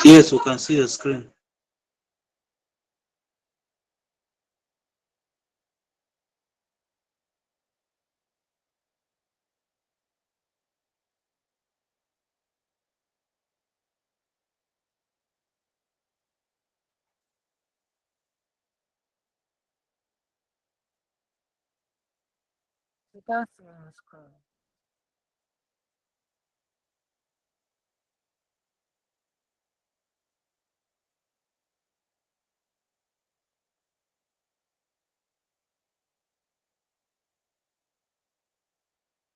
Yes, we can see your screen. You can't see my screen.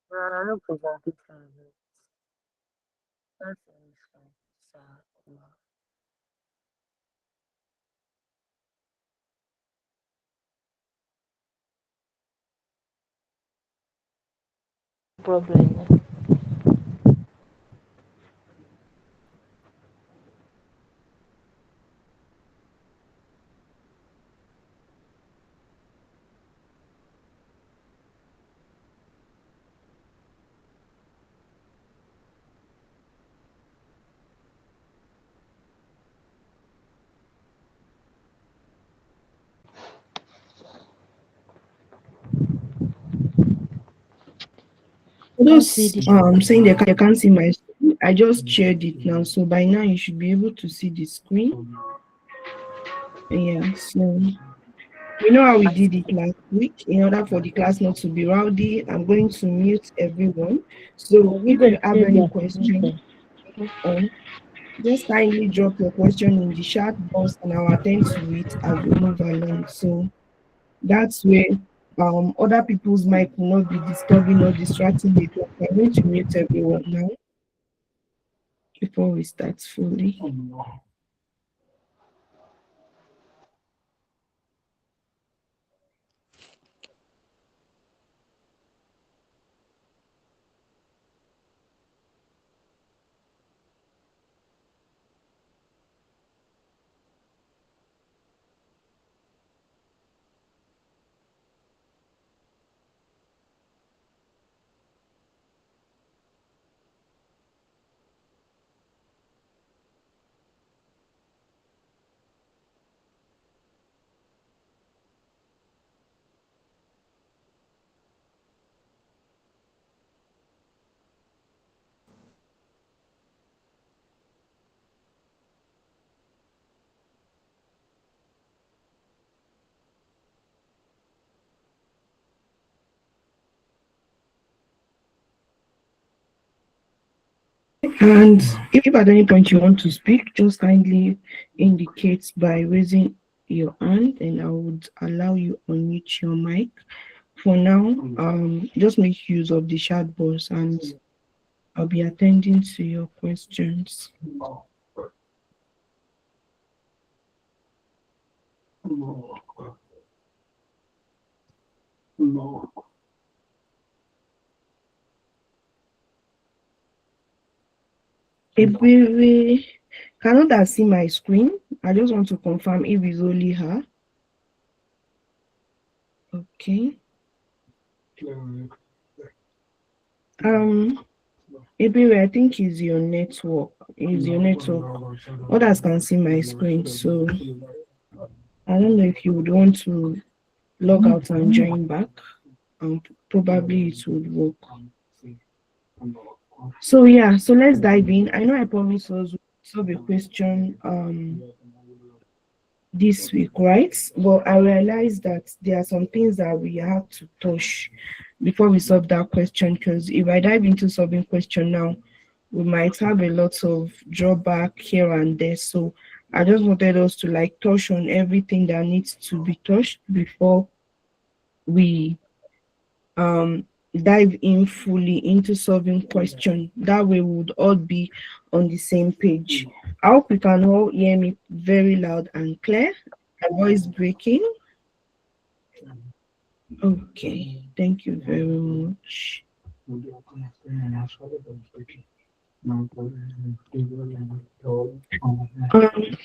Well, I don't present it for you. Can't see my screen. So, no problem. Can't see Those the saying they can't see my screen, I just shared it now. So by now you should be able to see the screen. Yeah, so you know how we did it last week. In order for the class not to be rowdy, I'm going to mute everyone. So you if you guys have said any you're question, muted. just kindly drop your question in the chat box and I'll attend to it as we move along. So that's where other people's mic will not be disturbing or distracting the class. I'm going to mute everyone now before we start fully. And if at any point you want to speak, just kindly indicate by raising your hand and I would allow you unmute your mic. For now, just make use of the chat box and I'll be attending to your questions. Ebere, cannot I see my screen? I just want to confirm if it's only her. Okay. Um, Ebere, I think is your network. Is your network. Others can see my screen, so I don't know if you would want to log out and join back. Probably it would work. So yeah, so let's dive in. I know I promised us to solve a question this week, right? But I realized that there are some things that we have to touch before we solve that question. Because if I dive into solving question now, we might have a lot of drawback here and there. So I just wanted us to like touch on everything that needs to be touched before we um dive in fully into solving question. That way we would all be on the same page. I hope you can all hear me very loud and clear. My voice breaking. Okay, thank you very much. Um,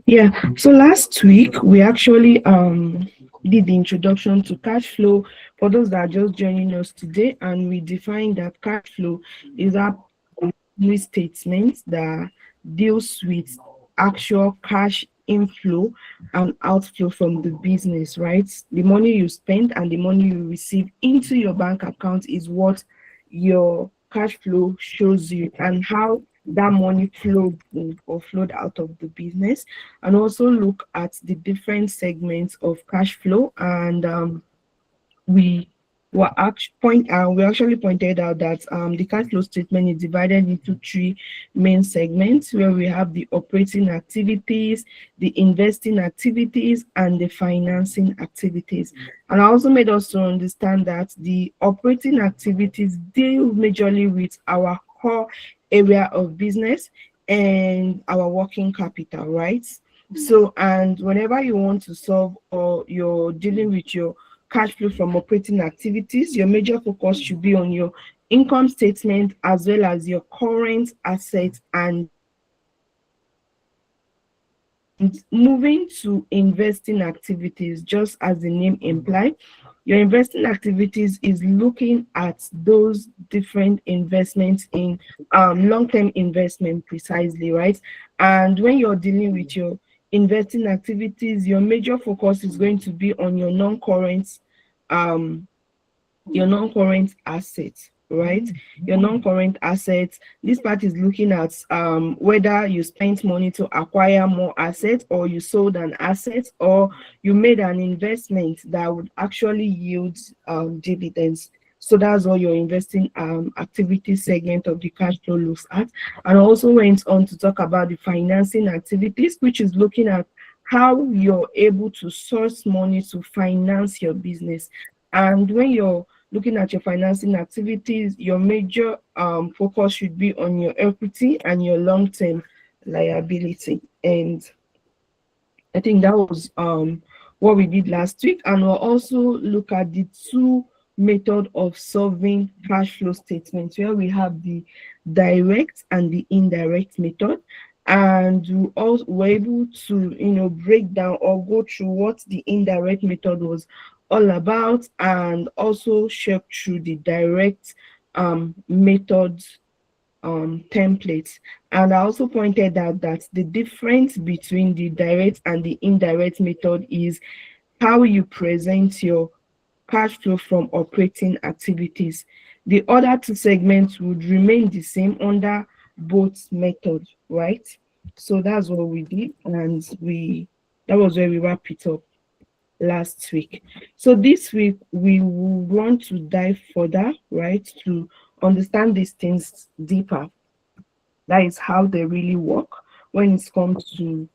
yeah, so last week we actually did the introduction to cash flow for those that are just joining us today, and we defined that cash flow is our monthly statement that deals with actual cash inflow and outflow from the business, right? The money you spend and the money you receive into your bank account is what your cash flow shows you, and how that money flowed in or flowed out of the business. And also look at the different segments of cash flow. And we we actually pointed out that the cash flow statement is divided into three main segments, where we have the operating activities, the investing activities, and the financing activities. And I also made us to understand that the operating activities deal majorly with our core area of business and our working capital, right? So, and whenever you want to solve, or you're dealing with your cash flow from operating activities, your major focus should be on your income statement as well as your current assets and moving to investing activities. Just as the name implies, your investing activities is looking at those different investments in long-term investment precisely, right? And when you're dealing with your investing activities, your major focus is going to be on um your non-current assets, right? Your non-current assets, this part is looking at whether you spent money to acquire more assets, or you sold an asset, or you made an investment that would actually yield dividends. So that's all your investing activity segment of the cash flow looks at. And also went on to talk about the financing activities, which is looking at how you're able to source money to finance your business. And when you're looking at your financing activities, your major focus should be on your equity and your long-term liability. And I think that was what we did last week. And we'll also look at the two method of solving cash flow statements, where we have the direct and the indirect method. And we also were able to, break down or go through what the indirect method was all about, and also share through the direct method templates. And I also pointed out that the difference between the direct and the indirect method is how you present your cash flow from operating activities. The other two segments would remain the same under both methods, right? So that's what we did, and we that was where we wrap it up last week. So this week we will want to dive further, right, to understand these things deeper. That is how they really work when it comes to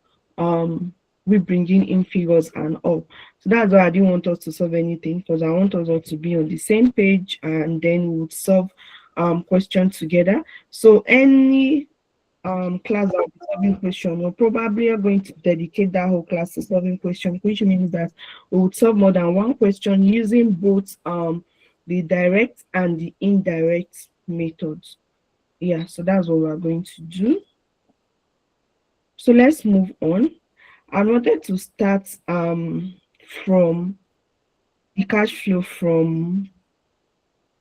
we bringing in figures and all. So that's why I didn't want us to solve anything, because I want us all to be on the same page, and then we would solve questions together. So any class that will be solving question, we're probably are going to dedicate that whole class to solving question, which means that we would solve more than one question using both the direct and the indirect methods. Yeah, so that's what we're going to do. So let's move on. I wanted to start from the cash flow from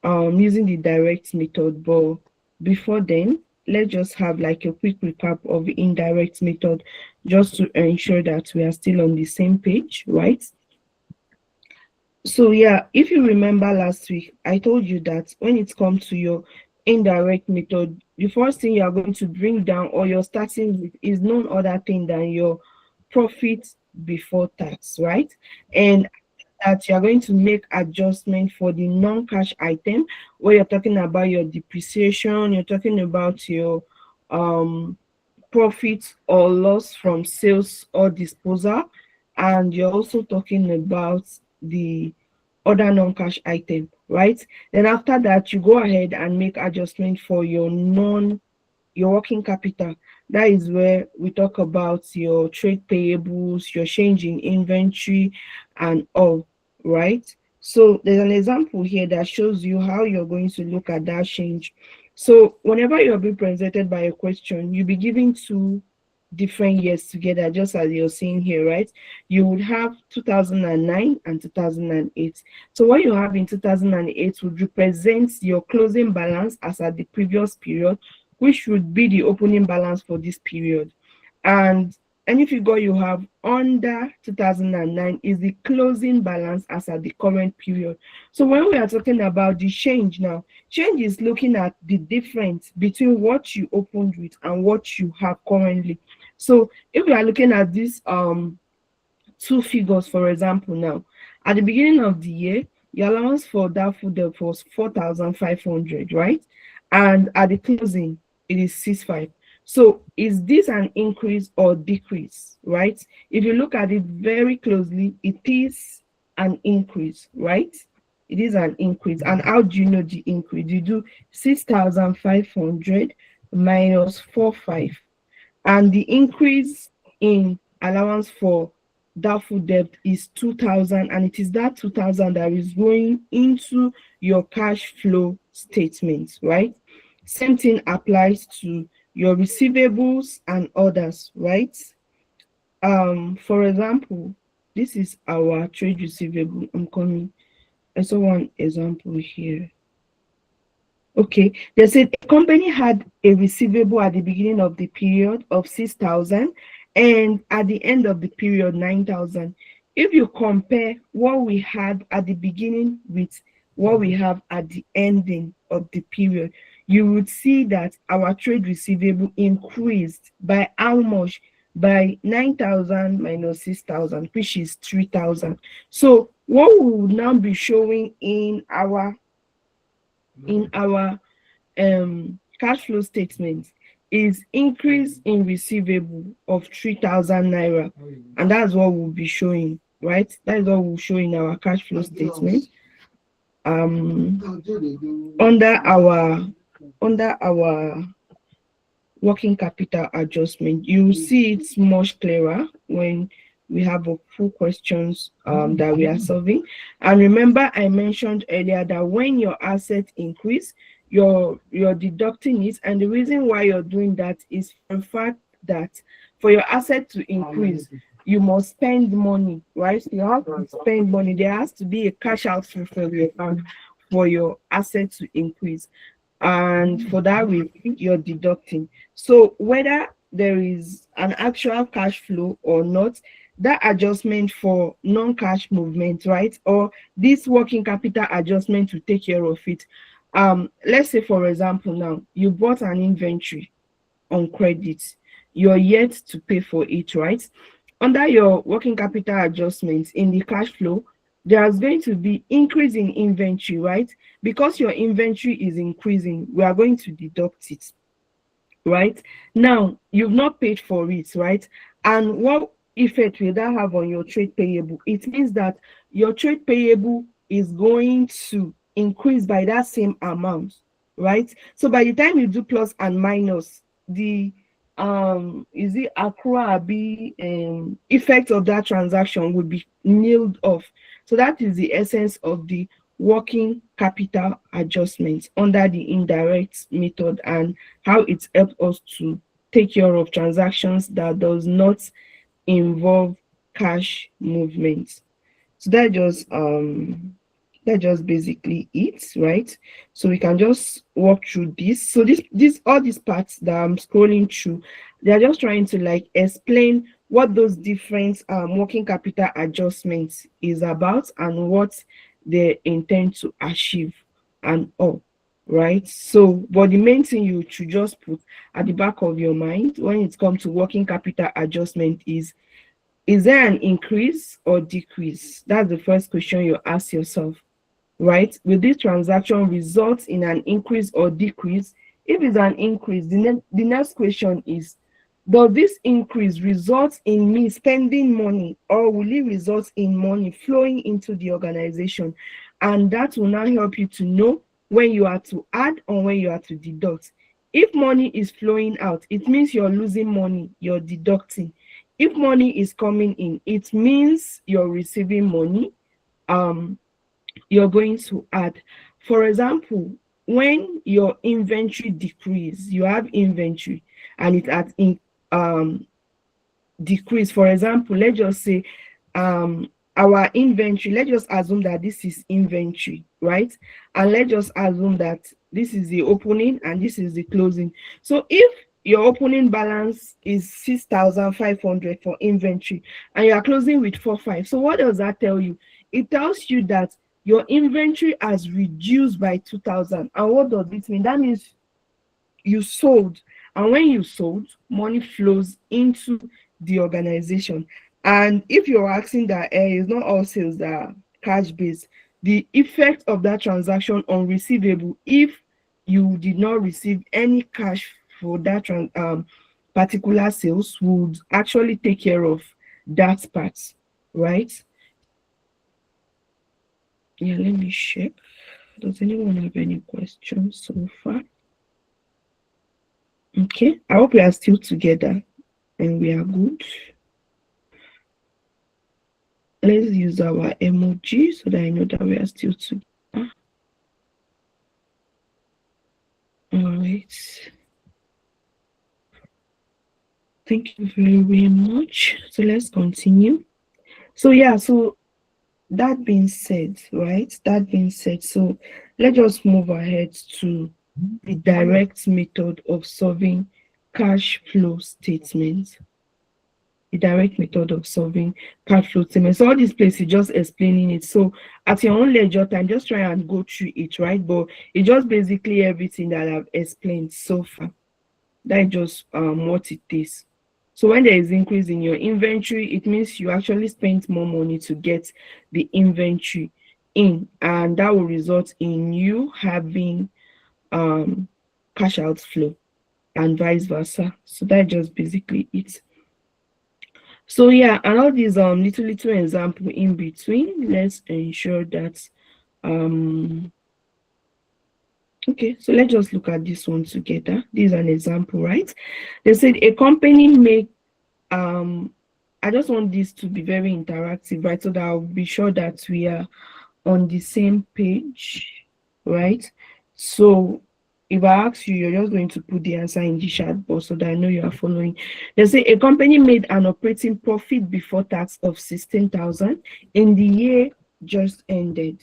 using the direct method, but before then, let's just have like a quick recap of the indirect method, just to ensure that we are still on the same page, right? So yeah, if you remember last week, I told you that when it comes to your indirect method, the first thing you are going to bring down, or you're starting with, is none other thing than your profit before tax, right? And that you are going to make adjustment for the non-cash item, where you're talking about your depreciation, you're talking about your um profit or loss from sales or disposal, and you're also talking about the other non-cash item, right? Then after that, you go ahead and make adjustment for your working capital. That is where we talk about your trade payables, your change in inventory, and all, right? So there's an example here that shows you how you're going to look at that change. So whenever you're being presented by a question, you'll be given two different years together, just as you're seeing here, right? You would have 2009 and 2008. So what you have in 2008 would represent your closing balance as at the previous period, which would be the opening balance for this period. And any figure you have under 2009 is the closing balance as at the current period. So when we are talking about the change now, change is looking at the difference between what you opened with and what you have currently. So if we are looking at this two figures, for example, now at the beginning of the year, your allowance for doubtful debt was 4,500, right? And at the closing, it is 6,500. So is this an increase or decrease, right? If you look at it very closely, it is an increase, right? It is an increase. And how do you know the increase? You do 6,500 minus 4,500, and the increase in allowance for doubtful debt is 2,000, and it is that 2,000 that is going into your cash flow statement, right? Same thing applies to your receivables and others, right? For example, this is our trade receivable. I saw one example here. Okay, they said a company had a receivable at the beginning of the period of 6,000 and at the end of the period 9,000. If you compare what we had at the beginning with what we have at the ending of the period, you would see that our trade receivable increased by how much? By 9,000 minus 6,000, which is 3,000. So what we will now be showing in our cash flow statement is increase in receivable of 3,000 naira, and that's what we'll be showing, right? That is what we'll show in our cash flow statement. Under our working capital adjustment, you will see it's much clearer when we have a full questions that we are solving. And remember, I mentioned earlier that when your assets increase, you're deducting it, and the reason why you're doing that is for the fact that for your asset to increase, you must spend money, right? You have to spend money. There has to be a cash outflow from your account for your asset to increase, and for that reason you're deducting. So whether there is an actual cash flow or not, that adjustment for non-cash movement, right, or this working capital adjustment to take care of it. Let's say, for example, now you bought an inventory on credit, you're yet to pay for it, right? Under your working capital adjustments in the cash flow, there's going to be increase in inventory, right? Because your inventory is increasing, we are going to deduct it, right? Now you've not paid for it, right? And what effect will that have on your trade payable? It means that your trade payable is going to increase by that same amount, right? So by the time you do plus and minus, the is it accrual be effect of that transaction would be nilled off. So that is the essence of the working capital adjustments under the indirect method, and how it helps us to take care of transactions that does not involve cash movements. So that's just basically it, right? So we can just walk through this. So this all these parts that I'm scrolling through, they're just trying to like explain what those different working capital adjustments is about and what they intend to achieve and all, right? So but the main thing you should just put at the back of your mind when it comes to working capital adjustment is there an increase or decrease? That's the first question you ask yourself, right? Will this transaction result in an increase or decrease? If it's an increase, the next question is, does this increase result in me spending money, or will it result in money flowing into the organization? And that will now help you to know when you are to add or when you are to deduct. If money is flowing out, it means you're losing money, you're deducting. If money is coming in, it means you're receiving money, you're going to add. For example, when your inventory decrease, you have inventory and it has decrease. For example, let's just say our inventory, let's just assume that this is inventory, right? And let's just assume that this is the opening and this is the closing. So if your opening balance is 6,500 for inventory and you are closing with 45, so what does that tell you? It tells you that your inventory has reduced by 2,000. And what does it mean? That means you sold, and when you sold, money flows into the organization. And if you're asking that, it's not all sales that are cash based, the effect of that transaction on receivable, if you did not receive any cash for that particular sales, would actually take care of that part, right? Yeah, let me check. Does anyone have any questions so far? Okay, I hope we are still together and we are good. Let's use our emoji so that I know that we are still together. All right. Thank you very, very much. So let's continue. So yeah, so that being said, right? That being said, so let's just move ahead to the direct method of solving cash flow statements. The direct method of solving cash flow statements. So all these places just explaining it. So at your own leisure time, just try and go through it, right? But it's just basically everything that I've explained so far. That's just what it is. So when there is increase in your inventory, it means you actually spent more money to get the inventory in, and that will result in you having cash outflow and vice versa. So that's just basically it. So yeah, and all these little example in between, let's ensure that okay, so let's just look at this one together. This is an example, right? They said a company make I just want this to be very interactive, right? So that I'll be sure that we are on the same page, right? So if I ask you, you're just going to put the answer in the chat box so that I know you are following. They say a company made an operating profit before tax of 16,000 in the year just ended.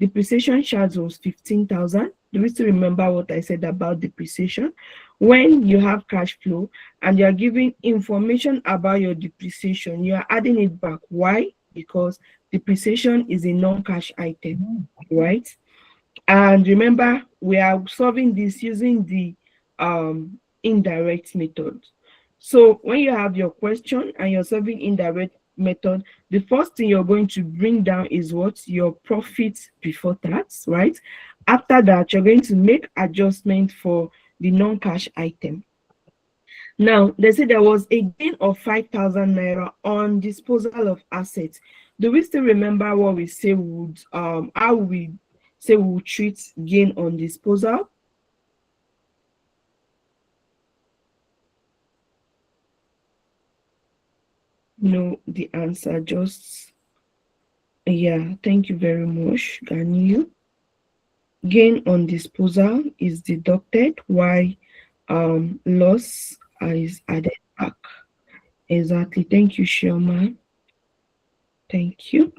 Depreciation charge was 15,000. Do we still remember what I said about depreciation? When you have cash flow and you are giving information about your depreciation, you are adding it back. Why? Because depreciation is a non-cash item, right? And remember, we are solving this using the indirect method. So when you have your question and you're solving indirect method, the first thing you're going to bring down is what? Your profit before tax, right? After that, you're going to make adjustment for the non-cash item. Now, they say there was a gain of 5,000 naira on disposal of assets. Do we still remember what we say would how we say we would treat gain on disposal? No, the answer just yeah, thank you very much, Ganyu. Gain on disposal is deducted while loss is added back. Exactly. Thank you, Sherman. Thank you.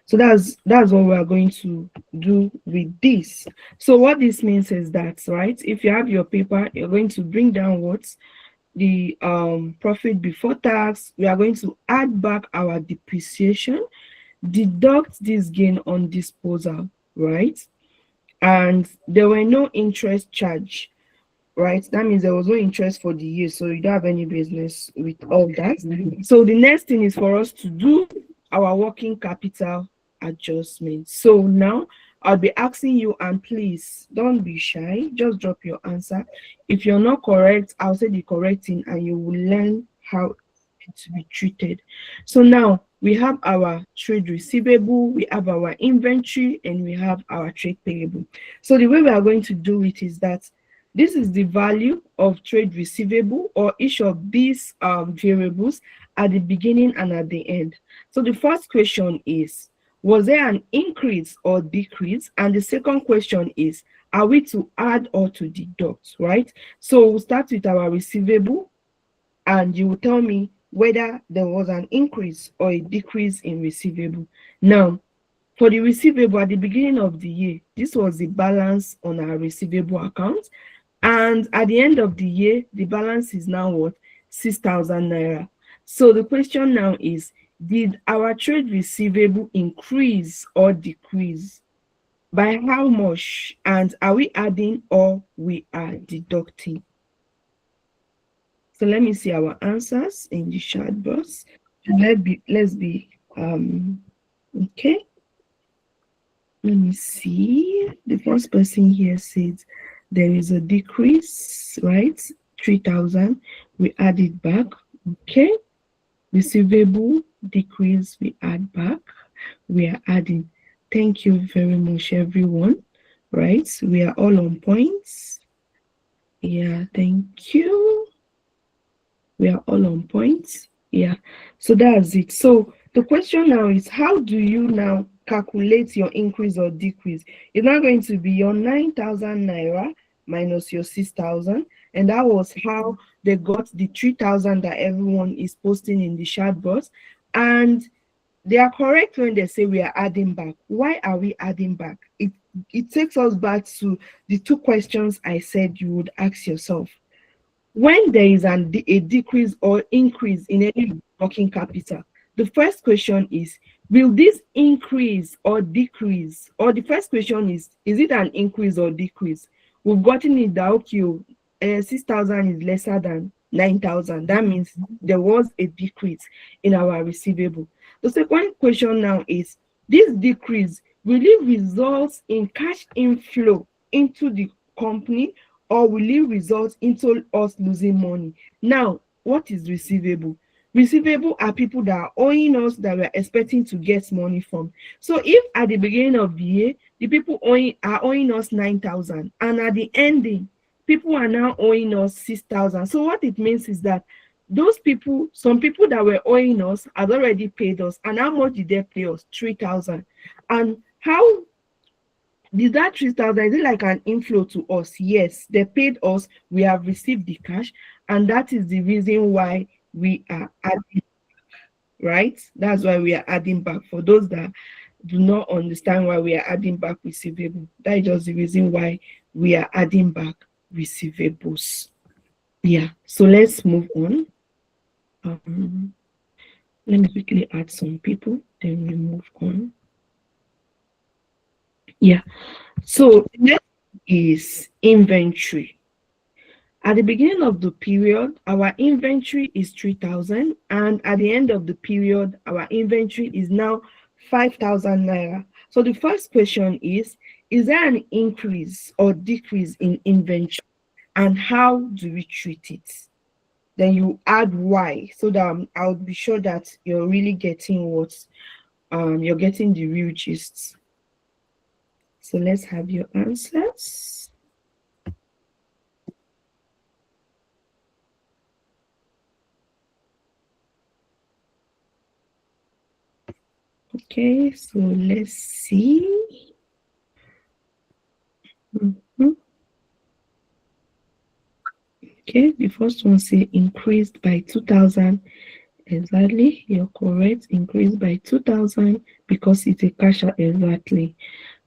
So that's what we are going to do with this. So what this means is that, right, if you have your paper, you're going to bring down what the profit before tax. We are going to add back our depreciation, deduct this gain on disposal, right? And there were no interest charge, right? That means there was no interest for the year, so you don't have any business with all that. So the next thing is for us to do our working capital adjustment. So now I'll be asking you, and please don't be shy, just drop your answer. If you're not correct, I'll say the correct thing and you will learn how to be treated. So now we have our trade receivable, we have our inventory, and we have our trade payable. So the way we are going to do it is that this is the value of trade receivable or each of these variables at the beginning and at the end. So the first question is, was there an increase or decrease? And the second question is, are we to add or to deduct, right? So we'll start with our receivable, and you will tell me whether there was an increase or a decrease in receivable. Now, for the receivable at the beginning of the year, this was the balance on our receivable account. And at the end of the year, the balance is now what? 6,000 naira. So the question now is, did our trade receivable increase or decrease? By how much? And are we adding or we are deducting? So let me see our answers in the chat box. Let's be okay. Let me see. The first person here says there is a decrease, right? 3,000. We add it back. Okay. Receivable decrease, we add back. We are adding. Thank you very much, everyone. Right? We are all on points. Yeah, thank you. We are all on points. Yeah, so that's it. So the question now is, how do you now calculate your increase or decrease? It's not going to be your 9,000 naira minus your 6,000, and that was how they got the 3,000 that everyone is posting in the chat box. And they are correct when they say we are adding back. Why are we adding back? It takes us back to the two questions I said you would ask yourself. When there is a decrease or increase in any working capital, the first question is, will this increase or decrease? Or the first question is it an increase or decrease? We've gotten it that, okay, 6,000 is lesser than 9,000. That means there was a decrease in our receivable. The second question now is, this decrease, will it result in cash inflow into the company, or will it result into us losing money? Now, what is receivable? Receivable are people that are owing us, that we're expecting to get money from. So if at the beginning of the year, the people are owing us 9,000, and at the ending, people are now owing us 6,000. So what it means is that those people, some people that were owing us had already paid us. And how much did they pay us? 3,000. And how did that 3,000, is it like an inflow to us? Yes, they paid us, we have received the cash, and that is the reason why we are adding, right? That's why we are adding back. For those that do not understand why we are adding back receivable, that is just the reason why we are adding back receivables. Yeah, so let's move on. Let me quickly add some people, then we move on. Yeah, so next is inventory. At the beginning of the period, our inventory is 3,000, and at the end of the period, our inventory is now 5,000 naira. So the first question is there an increase or decrease in inventory, and how do we treat it? Then you add why, so that I'll be sure that you're really getting what you're getting the real gist. So let's have your answers. Okay, so let's see. Okay, the first one say increased by 2,000. Exactly, you're correct. Increased by 2,000 because it's a cash out. Exactly.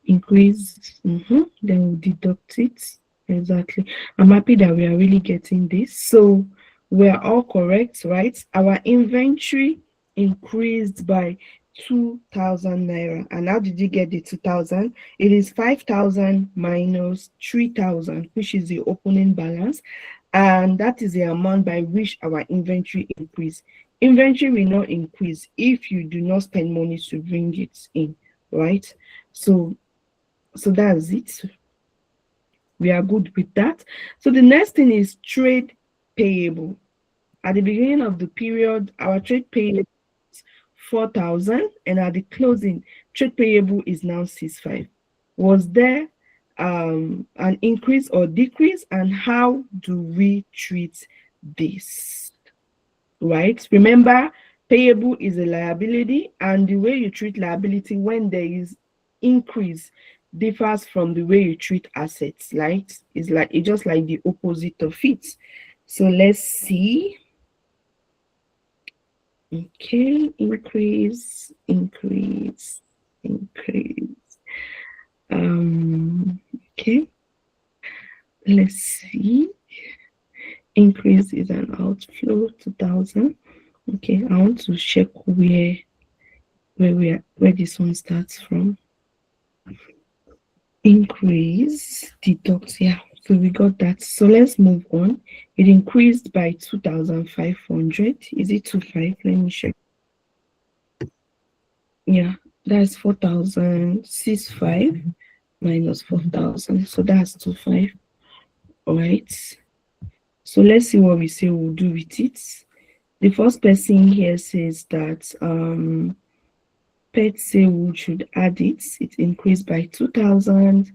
Increase, then we'll deduct it. Exactly. I'm happy that we are really getting this. So we're all correct, right? Our inventory increased by 2,000 naira. And how did you get the 2,000? It is 5,000 minus 3,000, which is the opening balance. And that is the amount by which our inventory increase. Inventory will not increase if you do not spend money to bring it in, right? So that's it. We are good with that. So the next thing is trade payable. At the beginning of the period, our trade payable is 4,000, and at the closing, trade payable is now 6,500. Was there an increase or decrease, and how do we treat this? Right? Remember, payable is a liability, and the way you treat liability when there is increase differs from the way you treat assets. Right? It's just like the opposite of it. So let's see. Okay, increase, increase, increase. Okay, let's see. Increase is an outflow 2000. Okay, I want to check where this one starts from. Increase, deduct, yeah. So we got that. So let's move on. It increased by 2,500. Is it 25? Let me check. Yeah, that's 4,065 minus 4,000. So that's 25. All right. So let's see what we say we'll do with it. The first person here says that pets say we should add it. It increased by 2,000.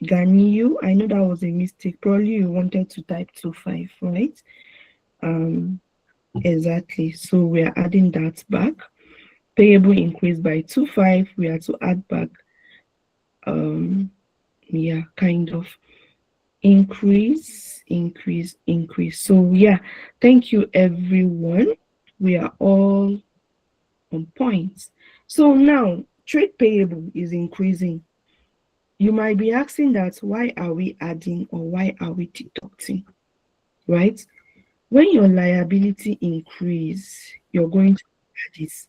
Ganiyu, I know that was a mistake. Probably you wanted to type 25, right? Um, exactly. So we are adding that back. Payable increased by 25. We are to add back. Yeah, kind of increase, increase, increase. So yeah, thank you everyone. We are all on point. So now trade payable is increasing. You might be asking that why are we adding or why are we deducting, right? When your liability increase, you're going to add this.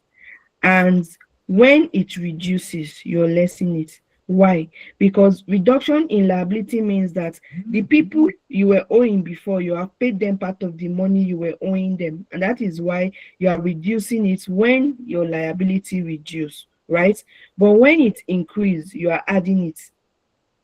And when it reduces, you're lessening it. Why? Because reduction in liability means that the people you were owing before, you have paid them part of the money you were owing them. And that is why you are reducing it when your liability reduce, right? But when it increase, you are adding it,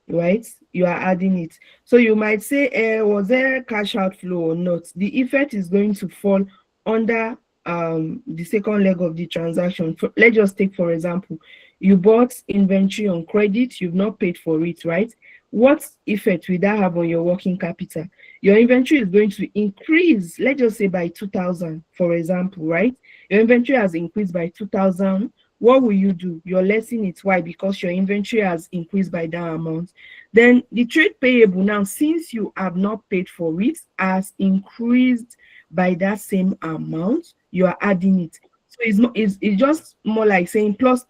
right? You are adding it. So you might say, was there cash outflow or not? The effect is going to fall under the second leg of the transaction. Let's just take, for example, you bought inventory on credit, you've not paid for it, right? What effect will that have on your working capital? Your inventory is going to increase, let's just say by 2,000, for example, right? Your inventory has increased by 2,000. What will you do? You're lessening it. Why? Because your inventory has increased by that amount. Then the trade payable now, since you have not paid for it, has increased by that same amount. You are adding it. So it's not. It's just more like saying plus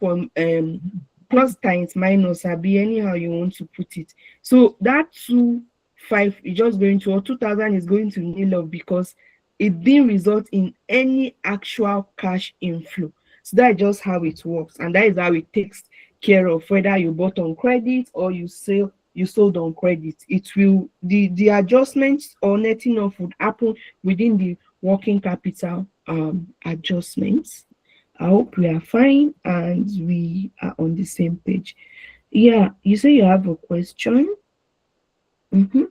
times minus. Be anyhow you want to put it. So that 2,500 is just going to, or 2,000 is going to nil off because it didn't result in any actual cash inflow. So that's just how it works, and that is how it takes care of whether you bought on credit or you sold on credit. It will, the adjustments or netting off would happen within the working capital adjustments. I hope we are fine and we are on the same page. Yeah, you say you have a question. Mm-hmm.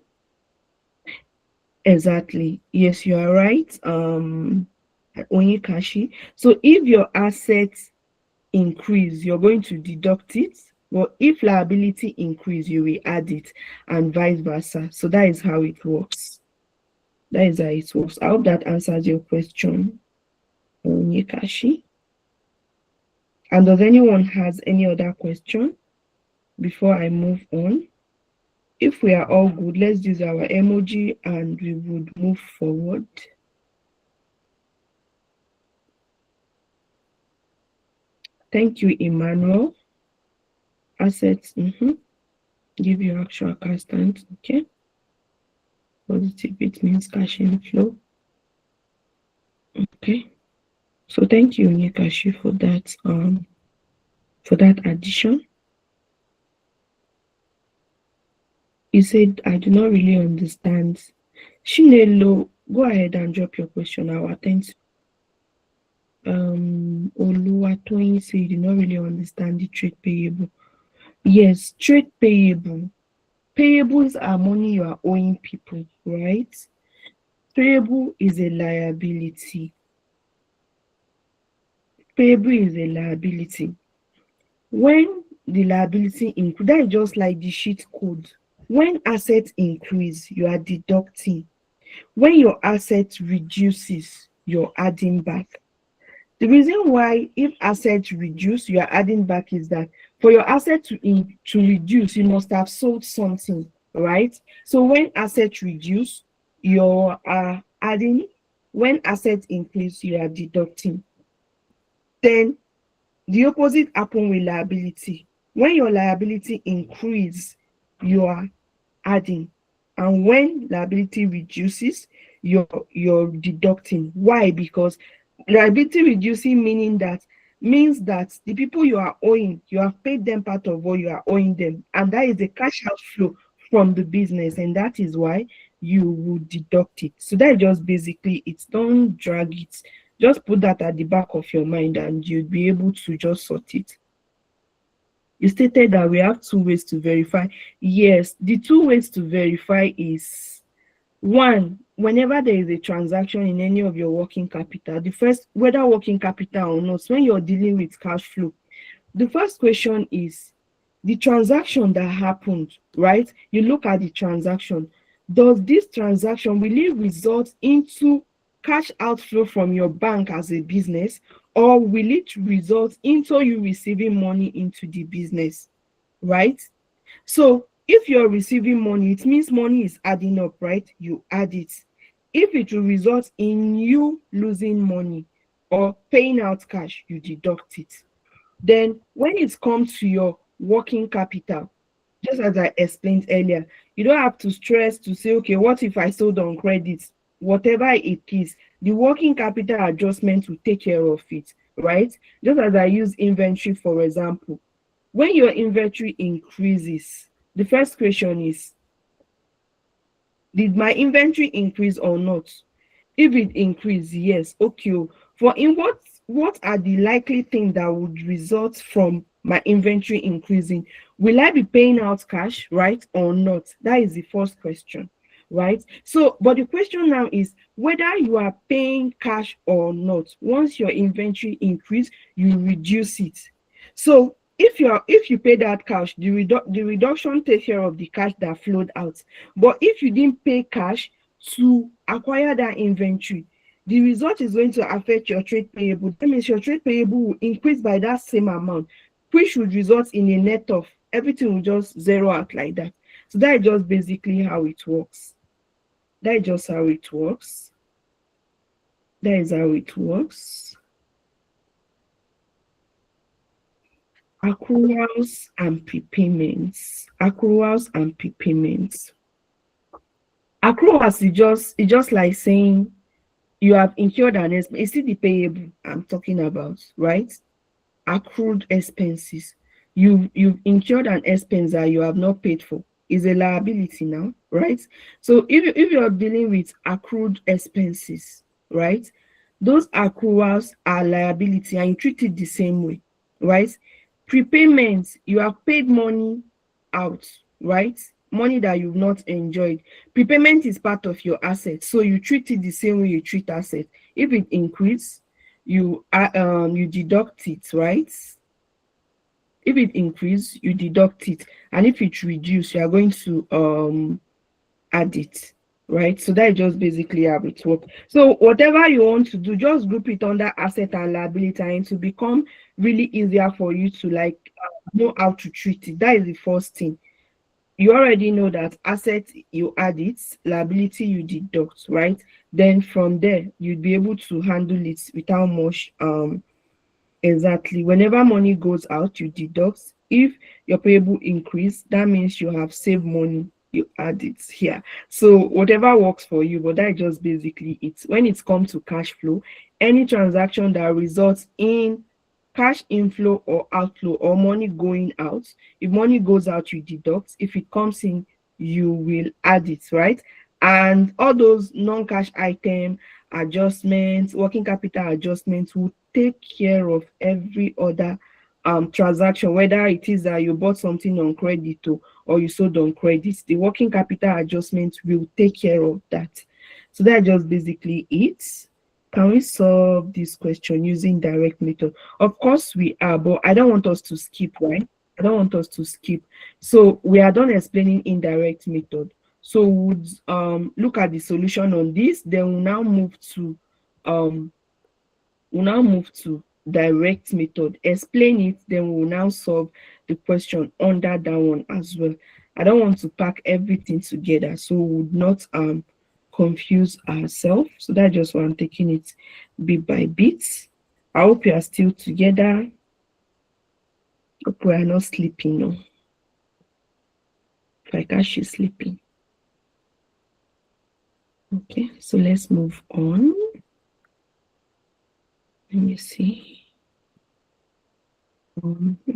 Exactly. Yes, you are right. Onyekashi. So if your assets increase, you're going to deduct it. But if liability increase, you will add it, and vice versa. So that is how it works. That is how it works. I hope that answers your question, Onyekashi. And does anyone has any other question before I move on? If we are all good, let's use our emoji and we would move forward. Thank you, Emmanuel. Assets, give you actual cash stand, okay? Positive, it means cash inflow. Okay. So thank you, Nikashi, for that addition. You said I do not really understand. Shinelo, go ahead and drop your question. I'll attend to. Oluwatoyin said you do not really understand the trade payable. Yes, trade payable. Payables are money you are owing people, right? Payable is a liability. Payable is a liability. When the liability increase, that is just like the sheet code. When assets increase, you are deducting. When your asset reduces, you're adding back. The reason why if assets reduce, you are adding back is that for your asset to reduce, you must have sold something, right? So when assets reduce, you are adding, When assets increase, you are deducting. Then the opposite happen with liability. When your liability increase, you are adding, and when liability reduces, you're deducting. Why? Because liability reducing means that the people you are owing, you have paid them part of what you are owing them, and that is a cash outflow from the business, and that is why you would deduct it. So that is just basically it. Don't drag it. Just put that at the back of your mind and you'll be able to just sort it. You stated that we have two ways to verify. Yes, the two ways to verify is one, whenever there is a transaction in any of your working capital, the first, whether working capital or not, when you're dealing with cash flow, the first question is the transaction that happened, right? You look at the transaction. Does this transaction really result into cash outflow from your bank as a business, or will it result into you receiving money into the business, right? So if you're receiving money, it means money is adding up, right? You add it. If it will result in you losing money or paying out cash, you deduct it. Then when it comes to your working capital, just as I explained earlier, you don't have to stress to say, okay, what if I sold on credit? Whatever it is, the working capital adjustment will take care of it, right? Just as I use inventory, for example. When your inventory increases, the first question is, did my inventory increase or not? If it increase, yes, okay. For in what are the likely things that would result from my inventory increasing? Will I be paying out cash, right, or not? That is the first question, right? So, but the question now is whether you are paying cash or not. Once your inventory increase, you reduce it. So if you pay that cash, the reduction takes care of the cash that flowed out. But if you didn't pay cash to acquire that inventory, the result is going to affect your trade payable. That means your trade payable will increase by that same amount, which would result in a net of everything will just zero out like that. So that is just basically how it works. That is just how it works. That is how it works. Accruals and prepayments. Accruals and prepayments. Accruals is just like saying you have incurred an expense. Is it the payable I'm talking about, right? Accrued expenses. You've incurred an expense that you have not paid for. Is a liability now, right? So if you're dealing with accrued expenses, right? Those accruals are liability and you treat it the same way, right? Prepayment, you have paid money out, right? Money that you've not enjoyed. Prepayment is part of your asset, so you treat it the same way you treat asset. If it increase, you deduct it, right? If it increase, you deduct it, and if it reduce, you are going to add it, right? So that is just basically how it works. So whatever you want to do, just group it under asset and liability, and to become really easier for you to like know how to treat it. That is the first thing. You already know that asset you add it, liability you deduct, right? Then from there you'd be able to handle it without much exactly. Whenever money goes out, you deduct. If your payable increase, that means you have saved money. You add it here. So whatever works for you, but that is just basically it. When it comes to cash flow, any transaction that results in cash inflow or outflow or money going out, if money goes out, you deduct. If it comes in, you will add it, right? And all those non-cash item adjustments, working capital adjustments will take care of every other transaction, whether it is that you bought something on credit or you sold on credit. The working capital adjustment will take care of that. So that's just basically it. Can we solve this question using direct method? Of course we are, but I don't want us to skip, right? I don't want us to skip. So we are done explaining indirect method. So we'll look at the solution on this, then um we'll now move to direct method, explain it, then we'll now solve the question under that one as well. I don't want to pack everything together, so we would not confuse ourselves. So that's just why I'm taking it bit by bit. I hope you are still together. Hope we are not sleeping. No. If I catch you sleeping. Okay, so let's move on. Let me see.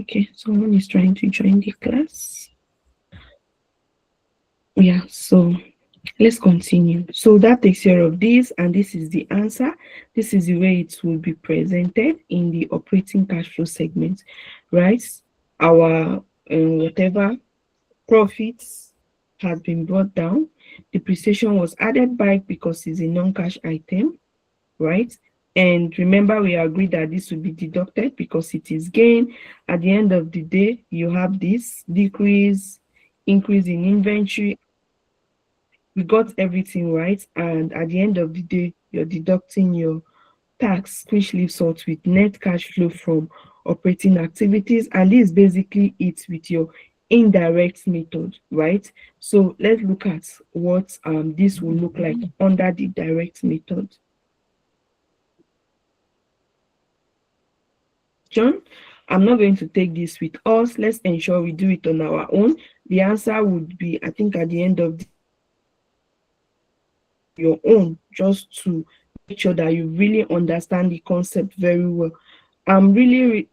Okay, someone is trying to join the class. Yeah, so let's continue. So that takes care of this, and this is the answer. This is the way it will be presented in the operating cash flow segment, right? Our whatever profits has been brought down. Depreciation was added back because it's a non-cash item, right? And remember, we agreed that this will be deducted because it is gain. At the end of the day, you have this decrease, increase in inventory. We got everything right, and at the end of the day, you're deducting your tax, which leaves us with net cash flow from operating activities, and this is basically it with your indirect method, right? So let's look at what this will look like under the direct method. John, I'm not going to take this with us. Let's ensure we do it on our own. The answer would be, I think, at the end of your own, just to make sure that you really understand the concept very well. I'm really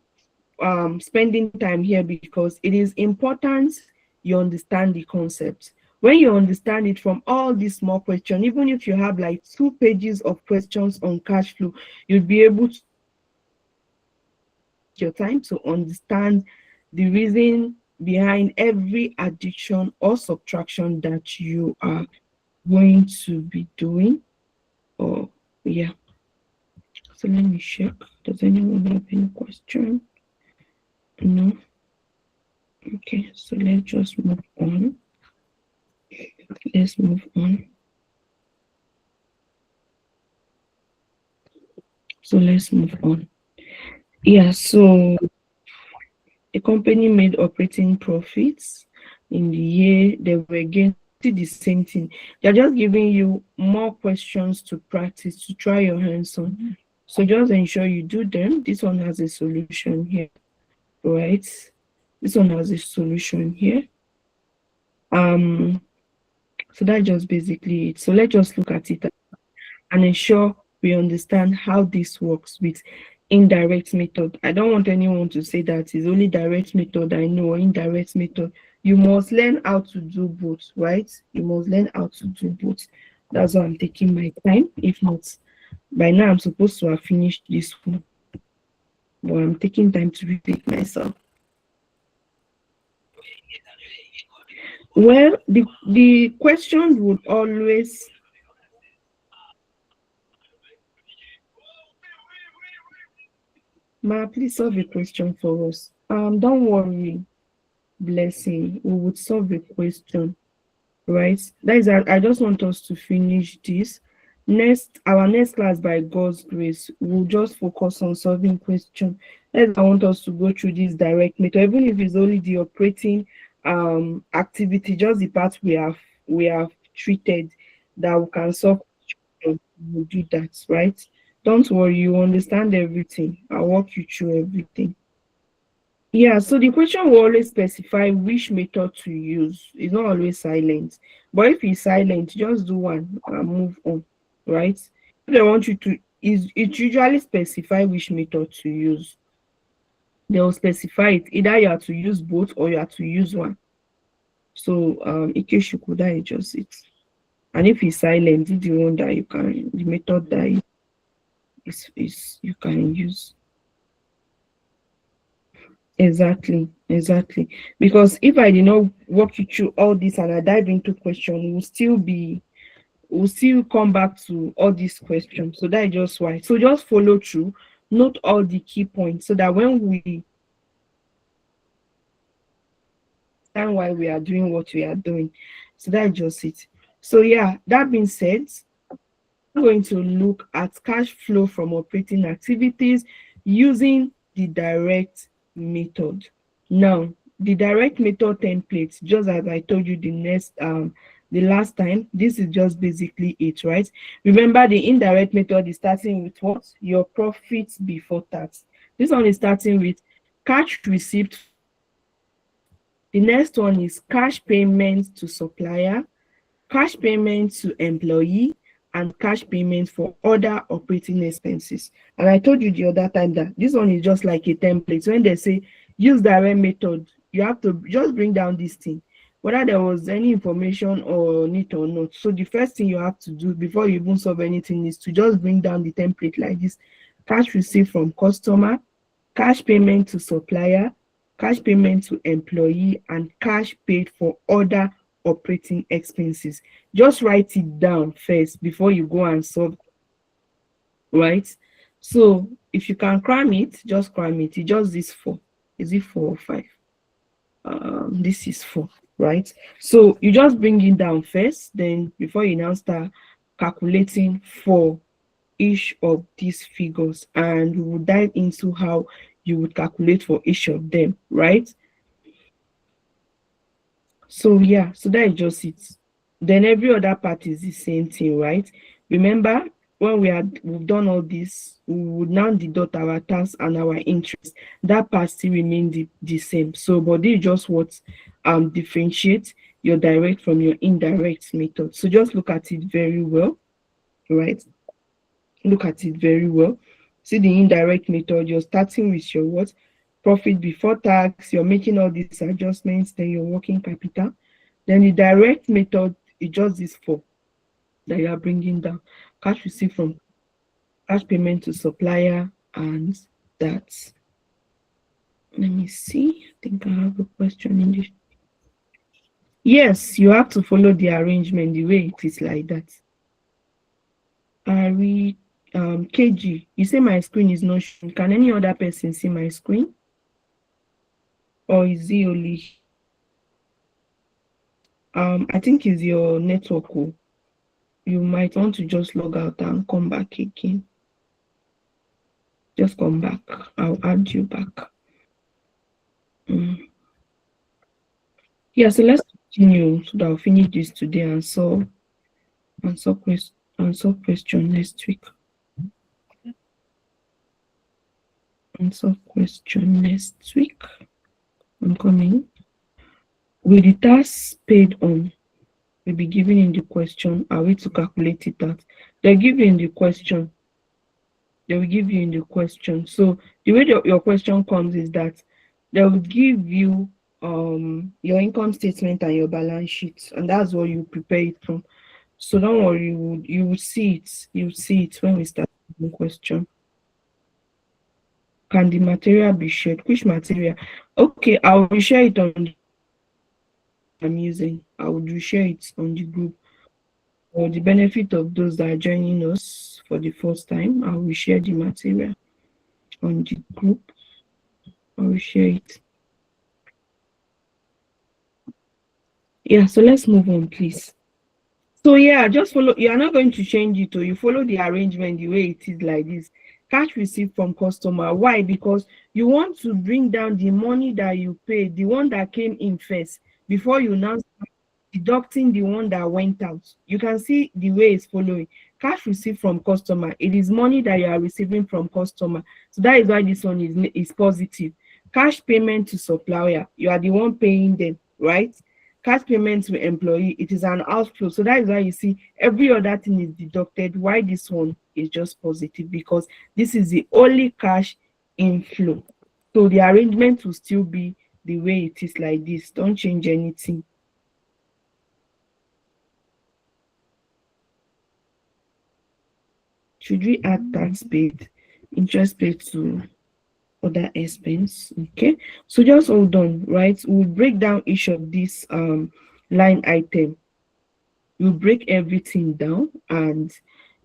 spending time here because it is important you understand the concept. When you understand it from all these small questions, even if you have like 2 pages of questions on cash flow, you'll be able to take your time to understand the reason behind every addition or subtraction that you are going to be doing. Or yeah, so let me check. Does anyone have any question? No. Okay, so let's just move on. Let's move on. So let's move on. Yeah, so a company made operating profits in the year they were again the same thing. They're just giving you more questions to practice, to try your hands on. So just ensure you do them. This one has a solution here, right? This one has a solution here. So that's just basically it. So let's just look at it and ensure we understand how this works with indirect method. I don't want anyone to say that it's only direct method I know or indirect method. You must learn how to do both, right? You must learn how to do both. That's why I'm taking my time. If not, by now I'm supposed to have finished this one, but I'm taking time to repeat myself. Well, the question would always. Ma, please solve a question for us. Don't worry, Blessing. We would solve a question, right? That is, I just want us to finish this. Our next class, by God's grace, we'll just focus on solving question. I want us to go through this direct method, even if it's only the operating activity, just the part we have treated that we can solve. We'll do that, right? Don't worry, you understand everything. I'll walk you through everything. Yeah, so the question will always specify which method to use. It's not always silent. But if it's silent, just do one and move on, right? If they want you to, is it usually specify which method to use. They'll specify it. Either you have to use both or you have to use one. So Ikeshukuda is just it. And if it's silent, it's the one that you can, the method that is you can use. Exactly. Because if I did not walk you through all this and I dive into question, we'll still come back to all these questions. So that is just why. So just follow through, note all the key points so that when we understand why we are doing what we are doing. So that is just it. So yeah, that being said, I'm going to look at cash flow from operating activities using the direct method. Now, the direct method template, just as I told you, the last time. This is just basically it, right? Remember, the indirect method is starting with what? Your profits before tax. This one is starting with cash receipt from customer. The next one is cash payment to supplier, cash payment to employee, and cash payment for other operating expenses. And I told you the other time that this one is just like a template. When they say use direct method, you have to just bring down this thing, whether there was any information or need or not. So the first thing you have to do before you even solve anything is to just bring down the template like this: cash received from customer, cash payment to supplier, cash payment to employee, and cash paid for other operating expenses. Just write it down first before you go and solve, right? So if you can cram it, just cram it. It just this four. Is it 4 or 5? This is 4, right? So you just bring it down first, then before you now start calculating for each of these figures, and we will dive into how you would calculate for each of them, right? So yeah, so that is just it. Then every other part is the same thing, right? Remember, when we've done all this, we would now deduct our tax and our interest. That part still remain the same. So but this is just what differentiates your direct from your indirect method. So just look at it very well, right? Look at it very well. See the indirect method, you're starting with your what? Profit before tax, you're making all these adjustments, then your working capital. Then the direct method is just this 4 that you are bringing down: cash received from, cash payment to supplier, and that. Let me see. I think I have a question in this. Yes, you have to follow the arrangement the way it is like that. I read KG. You say my screen is not showing. Can any other person see my screen? Or is it only I think it's your network. Oh. You might want to just log out and come back again. Just come back. I'll add you back. Yeah, so let's continue so that I'll finish this today and solve question next week. And solve question next week. I'm coming. With the task paid on, will be given in the question. Are we to calculate it out? They give you in the question. They will give you in the question. So the way your question comes is that they will give you your income statement and your balance sheet, and that's what you prepare it from. So don't worry, you will see it. You will see it when we start the question. Can the material be shared? Which material? Okay, I will share it on the I'm using. I will share it on the group. For the benefit of those that are joining us for the first time, I will share the material on the group. I will share it. Yeah, so let's move on, please. So yeah, just follow. You are not going to change it, or you follow the arrangement the way it is like this. Cash received from customer. Why? Because you want to bring down the money that you paid, the one that came in first, before you now start deducting the one that went out. You can see the way it's following. Cash received from customer. It is money that you are receiving from customer. So that is why this one is positive. Cash payment to supplier. You are the one paying them, right? Cash payment to employee, it is an outflow. So that is why you see every other thing is deducted. Why this one is just positive? Because this is the only cash inflow. So the arrangement will still be the way it is like this. Don't change anything. Should we add tax paid, interest paid to other expense? Okay, so just hold on, right? We'll break down each of these line item. We'll break everything down and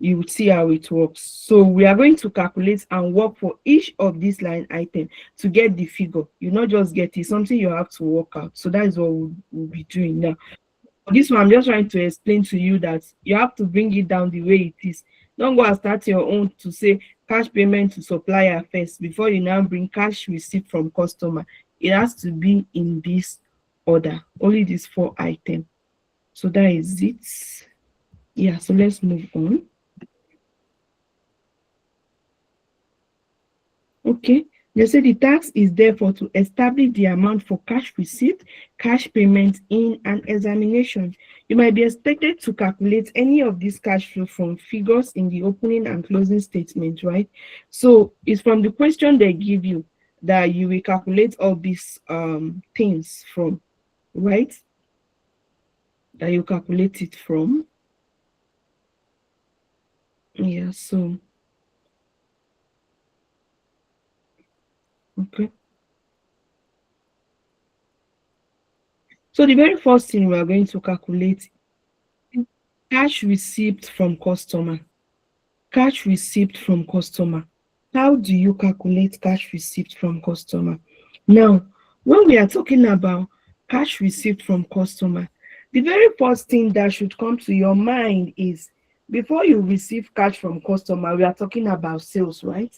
you will see how it works. So we are going to calculate and work for each of these line item to get the figure. You not just get it, something you have to work out. So that is what we'll be doing now. This one I'm just trying to explain to you that you have to bring it down the way it is. Don't go and start your own to say cash payment to supplier first before you now bring cash receipt from customer. It has to be in this order, only these 4 items. So that is it. Yeah, so let's move on. Okay. They say the tax is therefore to establish the amount for cash receipt, cash payment in an examination. You might be expected to calculate any of these cash flow from figures in the opening and closing statement, right? So it's from the question they give you that you will calculate all these things from, right? That you calculate it from. Yeah, so okay. So the very first thing we are going to calculate is cash receipt from customer. Cash receipt from customer. How do you calculate cash receipt from customer? Now, when we are talking about cash receipt from customer, the very first thing that should come to your mind is before you receive cash from customer, we are talking about sales, right?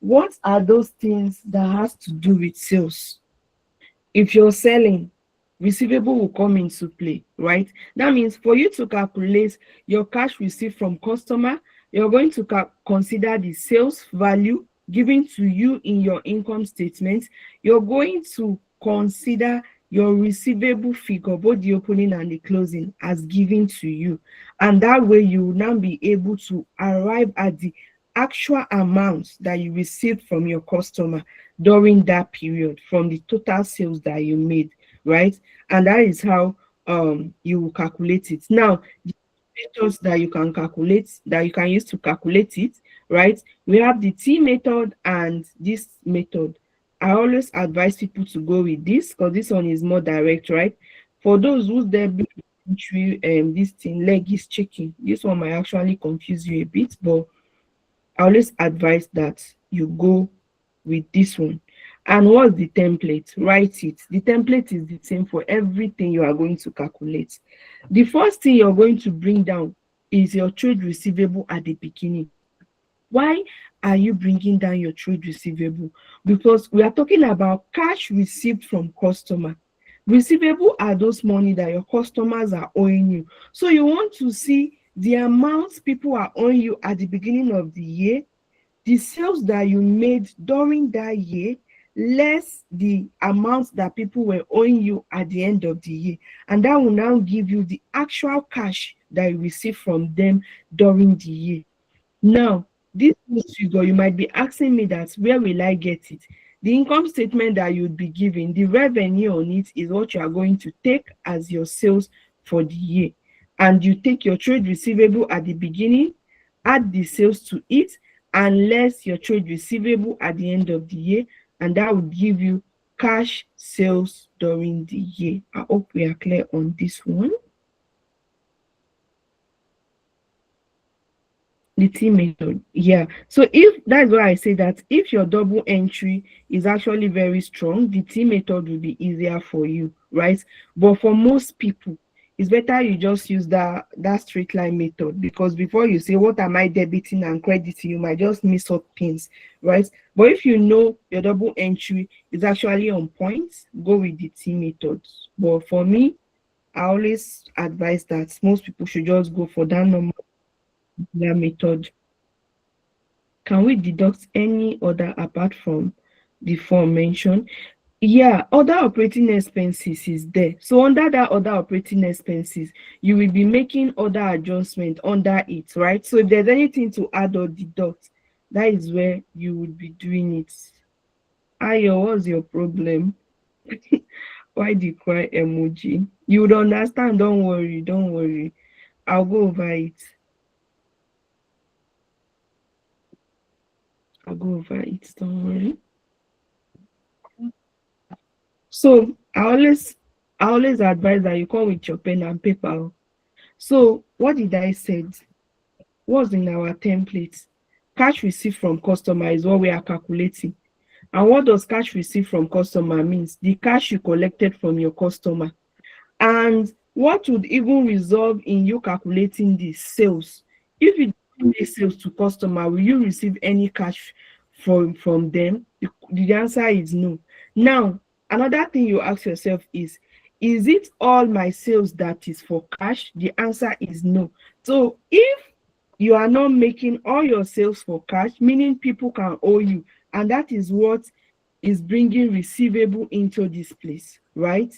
What are those things that has to do with sales? If you're selling, receivable will come into play, right? That means for you to calculate your cash received from customer, you're going to consider the sales value given to you in your income statement. You're going to consider your receivable figure, both the opening and the closing, as given to you. And that way you will now be able to arrive at the actual amount that you received from your customer during that period from the total sales that you made, right? And that is how you will calculate it. Now, the methods that you can calculate, that you can use to calculate it, right? We have the T method and this method. I always advise people to go with this because this one is more direct, right? For those whose debit entry this thing leg is checking, this one might actually confuse you a bit, but I always advise that you go with this one. And what's the template? Write it. The template is the same for everything you are going to calculate. The first thing you're going to bring down is your trade receivable at the beginning. Why are you bringing down your trade receivable? Because we are talking about cash received from customer. Receivable are those money that your customers are owing you. So you want to see the amounts people are owing you at the beginning of the year, the sales that you made during that year, less the amount that people were owing you at the end of the year. And that will now give you the actual cash that you receive from them during the year. Now, this figure, you might be asking me that where will I get it? The income statement that you'd be giving, the revenue on it is what you are going to take as your sales for the year. And you take your trade receivable at the beginning, add the sales to it, and less your trade receivable at the end of the year, and that would give you cash sales during the year. I hope we are clear on this one. The T method. Yeah. So if that's why I say that if your double entry is actually very strong, the T method will be easier for you, right? But for most people, it's better you just use that straight line method because before you say what am I debiting and crediting, you might just miss up things, right? But if you know your double entry is actually on point, go with the T method. But for me, I always advise that most people should just go for that normal method. Can we deduct any other apart from the four mentioned? Yeah, other operating expenses is there. So under that other operating expenses, you will be making other adjustment under it, right? So if there's anything to add or deduct, that is where you would be doing it. Ayo, what's your problem? Why the cry emoji? You would understand. Don't worry, don't worry. I'll go over it. I'll go over it. Don't worry. So I always advise that you come with your pen and paper. So what did I said? What's in our template? Cash received from customer is what we are calculating. And what does cash received from customer means? The cash you collected from your customer. And what would even result in you calculating the sales? If you don't make sales to customer, will you receive any cash from them? The answer is no. Now, another thing you ask yourself is Is it all my sales that is for cash? The answer is no. So if you are not making all your sales for cash, meaning people can owe you, and that is what is bringing receivable into this place, right?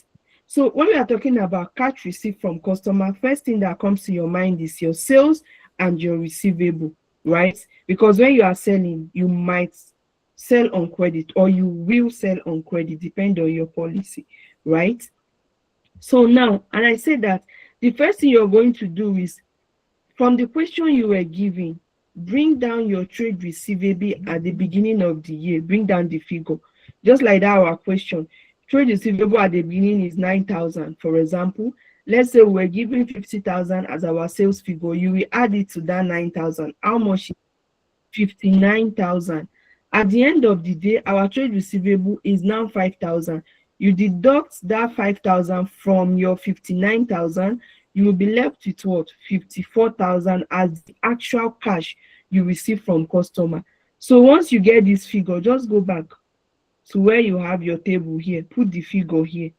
So when we are talking about cash receipt from customer, first thing that comes to your mind is your sales and your receivable, right? Because when you are selling, you might sell on credit or you will sell on credit, depending on your policy, right? So now, and I said that the first thing you're going to do is, from the question you were giving, bring down your trade receivable at the beginning of the year, bring down the figure. Just like that, our question, trade receivable at the beginning is 9,000, for example. Let's say we're giving 50,000 as our sales figure. You will add it to that 9,000. How much? 59,000. At the end of the day, our trade receivable is now 5,000. You deduct that 5,000 from your 59,000, you will be left with what? 54,000 as the actual cash you receive from customer. So once you get this figure, just go back to where you have your table here, put the figure here,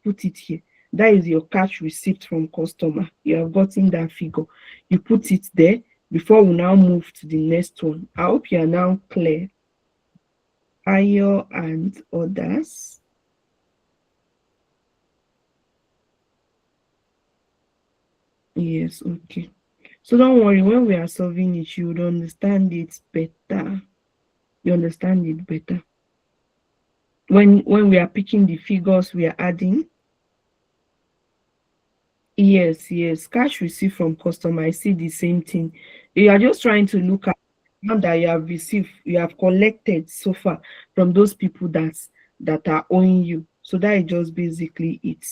put it here. That is your cash receipt from customer. You have gotten that figure. You put it there before we now move to the next one. I hope you are now clear. Ayo and others. Yes, okay. So don't worry, when we are solving it, you would understand it better. You understand it better. When we are picking the figures we are adding. Yes, cash received from customer. I see the same thing. You are just trying to look at amount that you have received, you have collected so far from those people that are owing you. So that is just basically it.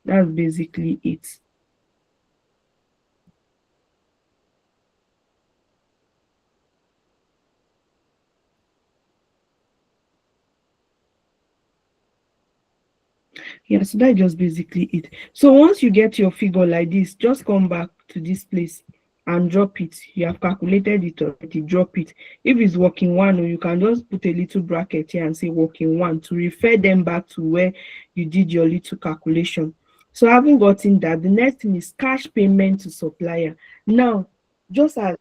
That's basically it. Yeah, so that's just basically it. So once you get your figure like this, just come back to this place and drop it. You have calculated it already, drop it. If it's working one, or you can just put a little bracket here and say working one to refer them back to where you did your little calculation. So having gotten that, the next thing is cash payment to supplier. Now, just as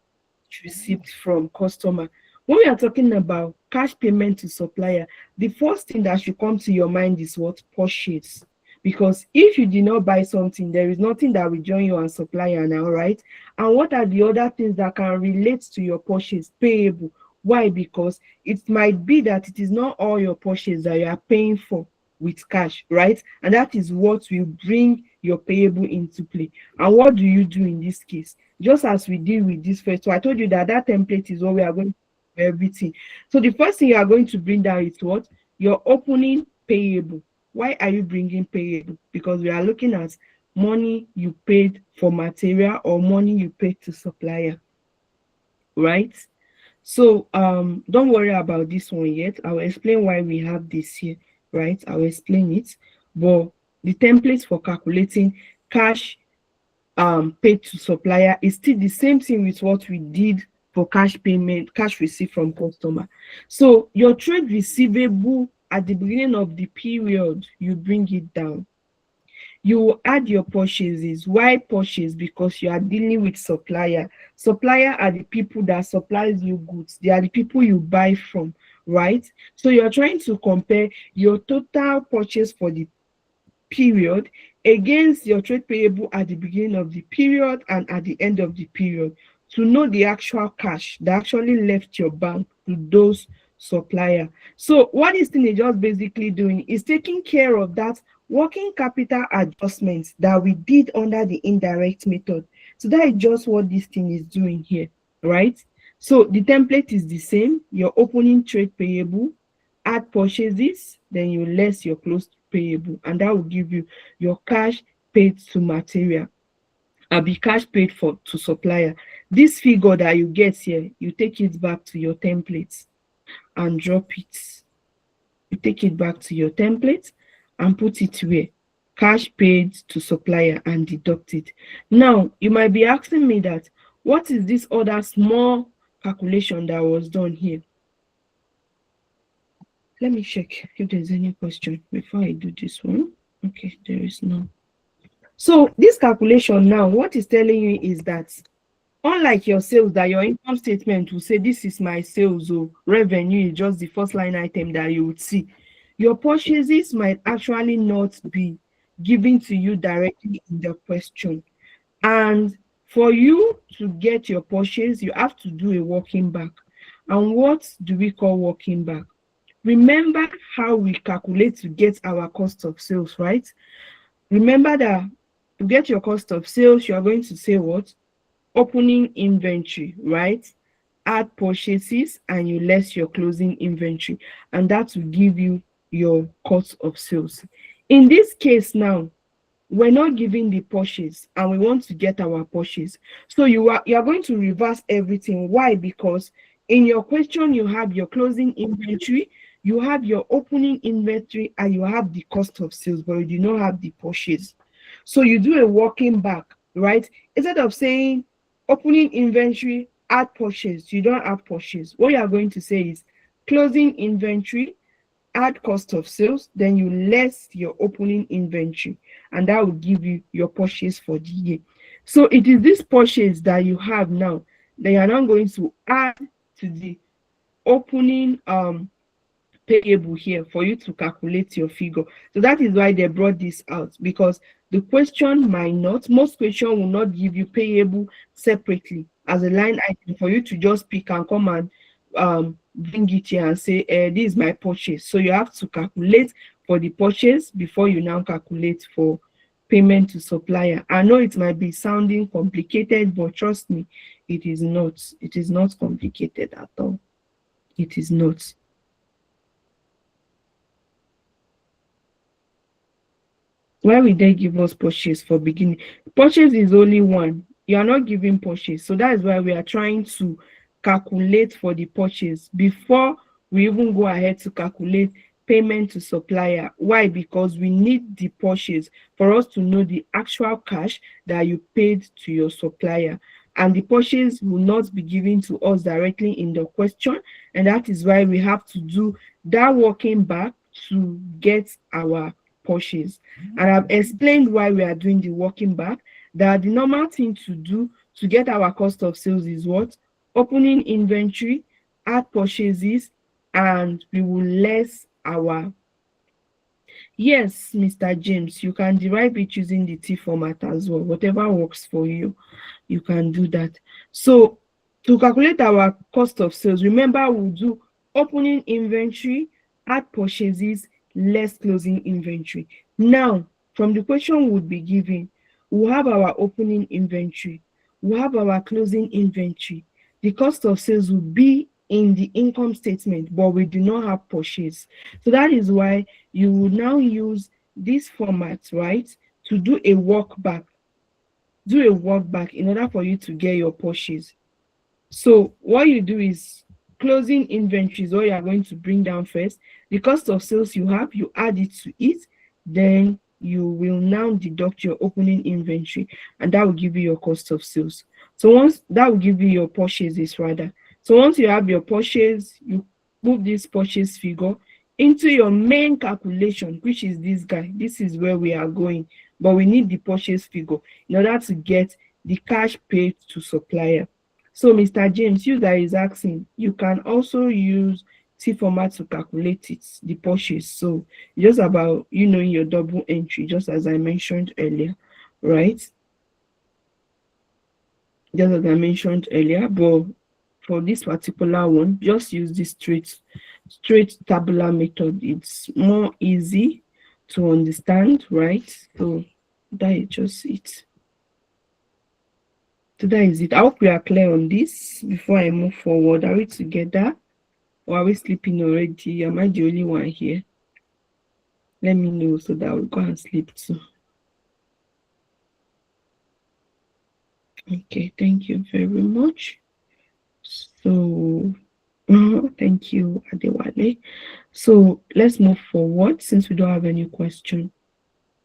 received from customer, when we are talking about cash payment to supplier, the first thing that should come to your mind is what? Purchase. Because if you did not buy something, there is nothing that will join you and supplier now, right? And what are the other things that can relate to your purchase? Payable. Why? Because it might be that it is not all your purchase that you are paying for with cash, right? And that is what will bring your payable into play. And what do you do in this case? Just as we did with this first, so I told you that that template is what we are going to do for everything. So the first thing you are going to bring down is what? Your opening payable. Why are you bringing payable? Because we are looking at money you paid for material or money you paid to supplier, right? So don't worry about this one yet. I'll explain why we have this here, right? I'll explain it. But the template for calculating cash paid to supplier is still the same thing with what we did for cash payment, cash received from customer. So your trade receivable at the beginning of the period, you bring it down. You will add your purchases. Why purchase? Because you are dealing with supplier. Supplier are the people that supplies you goods. They are the people you buy from, right? So you're trying to compare your total purchase for the period against your trade payable at the beginning of the period and at the end of the period to know the actual cash that actually left your bank to those supplier. So what this thing is just basically doing is taking care of that working capital adjustments that we did under the indirect method. So that is just what this thing is doing here, right? So the template is the same. Your opening trade payable, add purchases, then you less your close payable, and that will give you your cash paid to material and be cash paid for to supplier. This figure that you get here, you take it back to your template and drop it. You take it back to your template and put it where? Cash paid to supplier and deduct it. Now, you might be asking me that, what is this other small calculation that was done here? Let me check if there's any question before I do this one. Okay, there is no. So this calculation now, what is telling you is that unlike your sales, that your income statement will say this is my sales or revenue is just the first line item that you would see. Your purchases might actually not be given to you directly in the question. And for you to get your purchase, you have to do a working back. And what do we call working back? Remember how we calculate to get our cost of sales, right? Remember that to get your cost of sales, you are going to say what? Opening inventory, right? Add purchases and you less your closing inventory, and that will give you your cost of sales. In this case now, we're not giving the purchase and we want to get our purchase. So you are going to reverse everything. Why? Because in your question you have your closing inventory, you have your opening inventory, and you have the cost of sales, but you do not have the purchase. So you do a working back, right? Instead of saying opening inventory, add purchase, you don't have purchase. What you are going to say is closing inventory, add cost of sales, then you less your opening inventory, and that will give you your purchase for the year. So it is this purchase that you have now that you are now going to add to the opening payable here for you to calculate your figure. So that is why they brought this out, because the question might not, most question will not give you payable separately as a line item for you to just pick and come and bring it here and say, this is my purchase. So you have to calculate for the purchase before you now calculate for payment to supplier. I know it might be sounding complicated, but trust me, it is not. It is not complicated at all. It is not. Why will they give us purchase for beginning? Purchase is only one. You are not giving purchase. So that is why we are trying to calculate for the purchase before we even go ahead to calculate payment to supplier. Why? Because we need the purchase for us to know the actual cash that you paid to your supplier. And the purchase will not be given to us directly in the question. And that is why we have to do that working back to get our purchase. And I've explained why we are doing the working back, that the normal thing to do to get our cost of sales is what? Opening inventory, add purchases, and we will less our. Yes, Mr. James, you can derive it using the T format as well. Whatever works for you, you can do that. So to calculate our cost of sales, remember we'll do opening inventory, add purchases, less closing inventory. Now, from the question we'll be given, we'll have our opening inventory, we'll have our closing inventory. The cost of sales will be in the income statement, but we do not have purchase. So that is why you will now use this format, right, to do a work back. Do a work back in order for you to get your purchase. So what you do is closing inventory is what you are going to bring down first. The cost of sales you have, you add it to it, then you will now deduct your opening inventory, and that will give you your cost of sales. So once that will give you your purchases rather. So once you have your purchase, you move this purchase figure into your main calculation, which is this guy. This is where we are going, but we need the purchase figure in order to get the cash paid to supplier. So Mr. James, you that is asking, you can also use T format to calculate it, the purchase. So just about you knowing your double entry, just as I mentioned earlier, right? Just as I mentioned earlier, but for this particular one, just use this straight tabular method. It's more easy to understand, right? So that is just it. So that is it. I hope we are clear on this before I move forward. Are we together? Or are we sleeping already? Am I the only one here? Let me know so that I'll go and sleep too. Okay, thank you very much. So, thank you, Adewale. So, let's move forward since we don't have any question.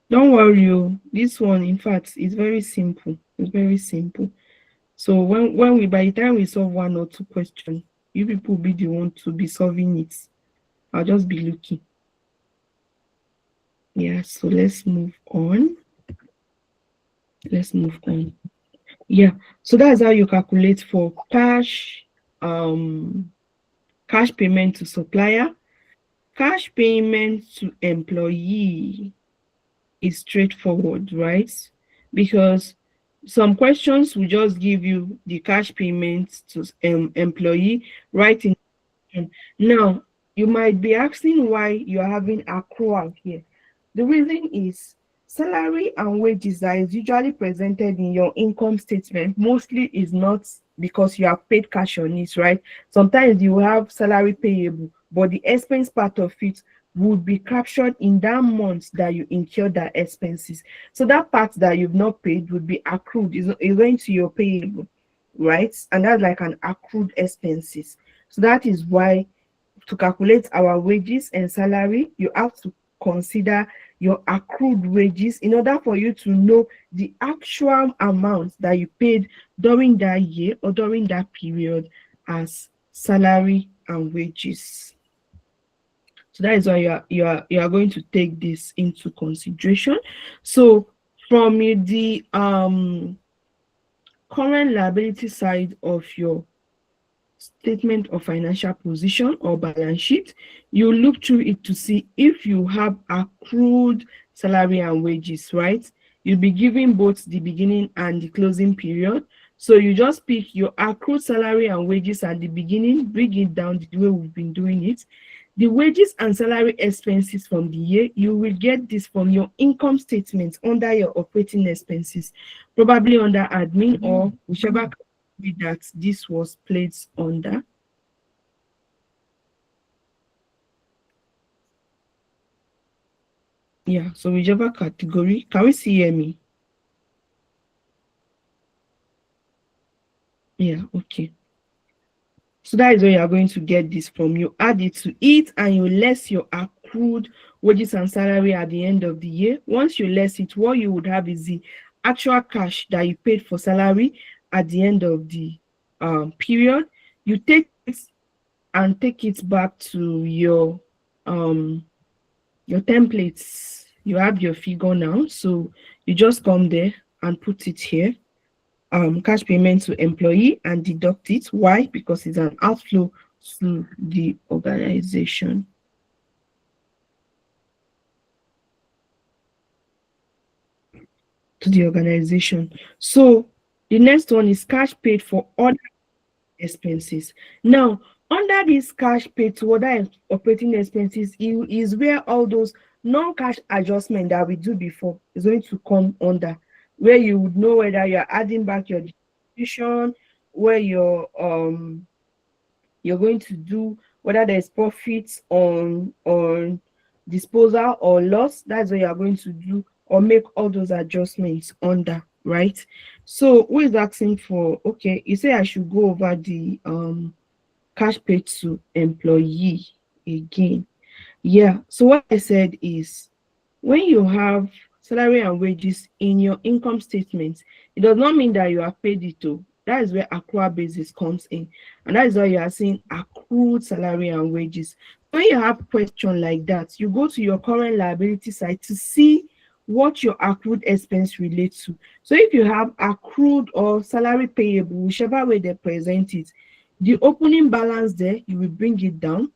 Don't worry, this one, in fact, is very simple. It's very simple. So, when we, by the time we solve one or two questions, you people will be the one to be solving it. I'll just be looking. Yeah, so let's move on. Let's move on. Yeah, so that's how you calculate for um cash payment to supplier. Cash payment to employee is straightforward, right? Because some questions will just give you the cash payment to employee right in. Now, you might be asking why you're having accrual here. The reason is salary and wages that is usually presented in your income statement mostly is not because you have paid cash on it, right? Sometimes you have salary payable, but the expense part of it would be captured in that month that you incur that expenses. So that part that you've not paid would be accrued, is going to your payable, right? And that's like an accrued expenses. So that is why to calculate our wages and salary, you have to consider your accrued wages in order for you to know the actual amount that you paid during that year or during that period as salary and wages. So that is why you are going to take this into consideration. So from the current liability side of your statement of financial position or balance sheet, you look through it to see if you have accrued salary and wages, right? You'll be given both the beginning and the closing period. So you just pick your accrued salary and wages at the beginning, bring it down the way we've been doing it. The wages and salary expenses from the year, you will get this from your income statement under your operating expenses, probably under admin or whichever that this was placed under. Yeah, so whichever category. Can we see hear me? Yeah, okay. So that is where you are going to get this from. You add it to it and you less your accrued wages and salary at the end of the year. Once you less it, what you would have is the actual cash that you paid for salary at the end of the period. You take it and take it back to um your templates. You have your figure now, so you just come there and put it here. Cash payment to employee and deduct it. Why? Because it's an outflow to the organization. To the organization. So the next one is cash paid for other expenses. Now, under this cash paid to other operating expenses is where all those non-cash adjustment that we do before is going to come under, where you would know whether you're adding back your distribution, where you're going to do whether there's profits on disposal or loss. That's what you're going to do or make all those adjustments under, right? So who is asking for, okay, you say I should go over the cash paid to employee again. Yeah, so what I said is when you have salary and wages in your income statement, it does not mean that you have paid it to. That is where accrual basis comes in. And that is why you are seeing accrued salary and wages. When you have a question like that, you go to your current liability side to see what your accrued expense relates to. So if you have accrued or salary payable, whichever way they present it, the opening balance there, you will bring it down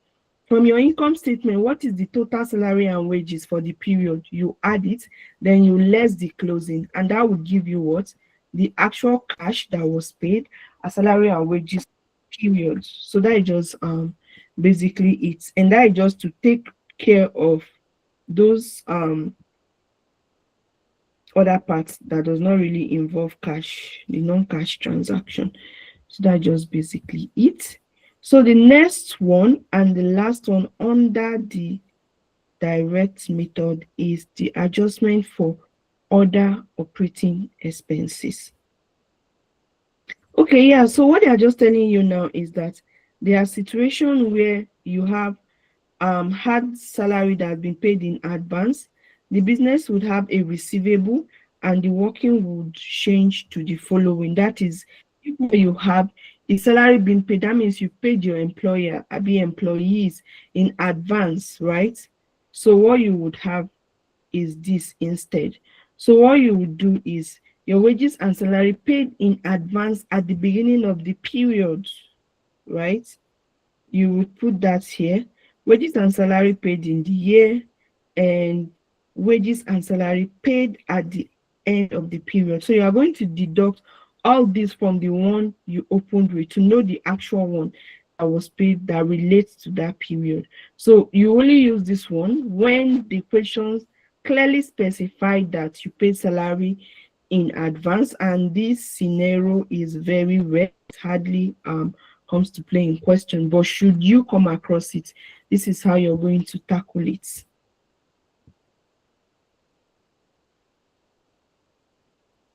from your income statement. What is the total salary and wages for the period? You add it, then you less the closing, and that will give you what? The actual cash that was paid as salary and wages period. So that is just basically it. And that is just to take care of those other parts that does not really involve cash, the non-cash transaction. So that's just basically it. So the next one and the last one under the direct method is the adjustment for other operating expenses. Okay, yeah, so what they are just telling you now is that there are situations where you have had salary that has been paid in advance, the business would have a receivable and the working would change to the following. That is, if you have the salary being paid, that means you paid your employer, be employees in advance, right? So what you would have is this instead. So what you would do is your wages and salary paid in advance at the beginning of the period, right? You would put that here. Wages and salary paid in the year, and wages and salary paid at the end of the period. So you are going to deduct all this from the one you opened with to know the actual one that was paid that relates to that period. So you only use this one when the questions clearly specify that you paid salary in advance, and this scenario is very rare. It hardly comes to play in question, but should you come across it, this is how you're going to tackle it.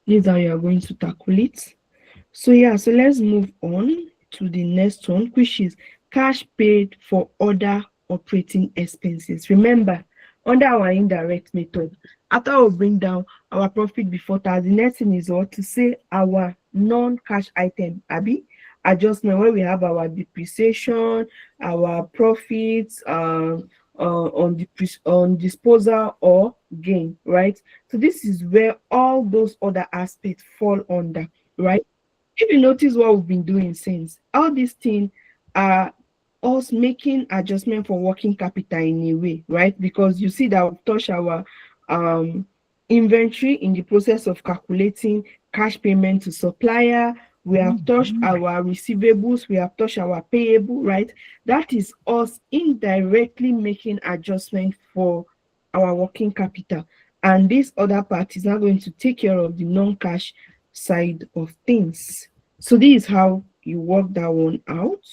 This is how you're going to tackle it. So yeah, so let's move on to the next one, which is cash paid for other operating expenses. Remember, under our indirect method, after we bring down our profit before tax, the next thing is what to say our non-cash item, abi adjustment, where we have our depreciation, our profits, on disposal or gain, right? So this is where all those other aspects fall under, right? If you notice what we've been doing since, all these things are us making adjustment for working capital in a way, right? Because you see that we've touched our um inventory in the process of calculating cash payment to supplier. We have touched our receivables, we have touched our payable, right? That is us indirectly making adjustment for our working capital. And this other part is now going to take care of the non-cash side of things. So this is how you work that one out,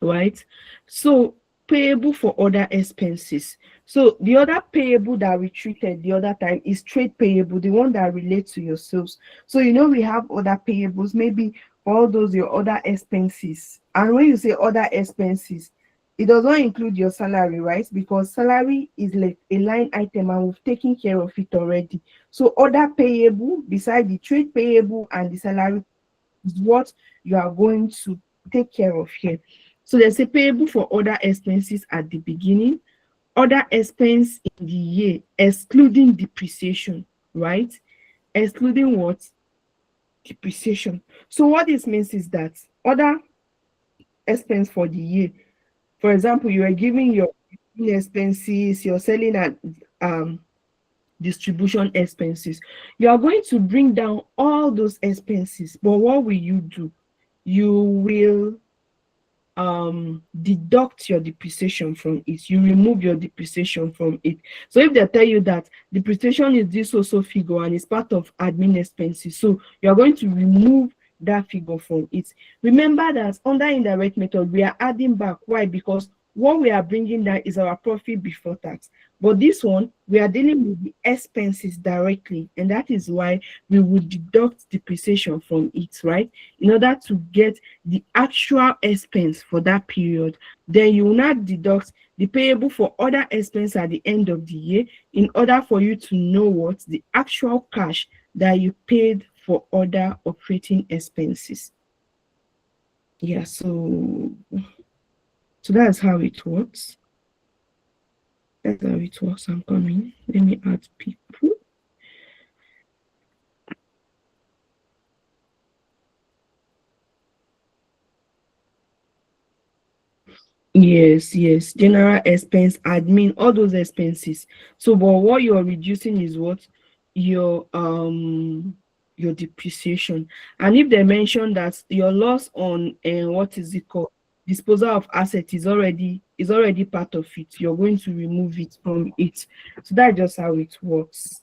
right? So payable for other expenses. So the other payable that we treated the other time is trade payable, the one that relates to your sales. So you know we have other payables, maybe for all those your other expenses. And when you say other expenses, it does not include your salary, right? Because salary is like a line item and we've taken care of it already. So other payable beside the trade payable and the salary is what you are going to take care of here. So there's a payable for other expenses at the beginning, other expense in the year, excluding depreciation, right? Excluding what? Depreciation. So what this means is that other expense for the year, for example, you are giving your expenses, you're selling at distribution expenses. You are going to bring down all those expenses, but what will you do? You will deduct your depreciation from it. You remove your depreciation from it. So if they tell you that depreciation is this also figure and it's part of admin expenses, so you're going to remove that figure from it. Remember that under indirect method we are adding back. Why? Because what we are bringing down is our profit before tax, but this one we are dealing with the expenses directly, and that is why we would deduct depreciation from it, right? In order to get the actual expense for that period. Then you will not deduct the payable for other expense at the end of the year in order for you to know what the actual cash that you paid for other operating expenses. Yeah, so that's how it works. That's how it works. I'm coming. Let me add people. Yes, yes. General expense, admin, all those expenses. So, but what you're reducing is what? Your depreciation. And if they mention that your loss on what is it called? Disposal of asset is already part of it, you're going to remove it from it. So that's just how it works.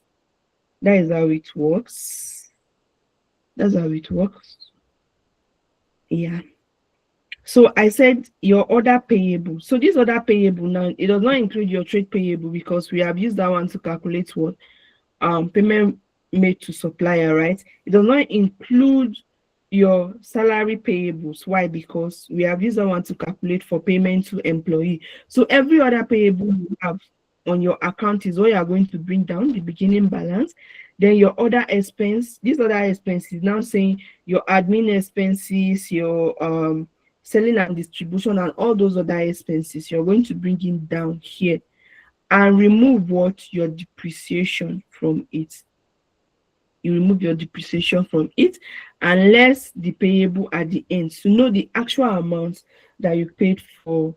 That is how it works. That's how it works. Yeah. So I said your other payable. So this other payable now, it does not include your trade payable because we have used that one to calculate what payment made to supplier, right? It does not include your salary payables. Why? Because we have used that one to calculate for payment to employee. So every other payable you have on your account is what you are going to bring down the beginning balance. Then your other expense, this other expense is now saying your admin expenses, your selling and distribution, and all those other expenses. You're going to bring it down here. and remove what your depreciation from it. You remove your depreciation from it and less the payable at the end to know the actual amount that you paid for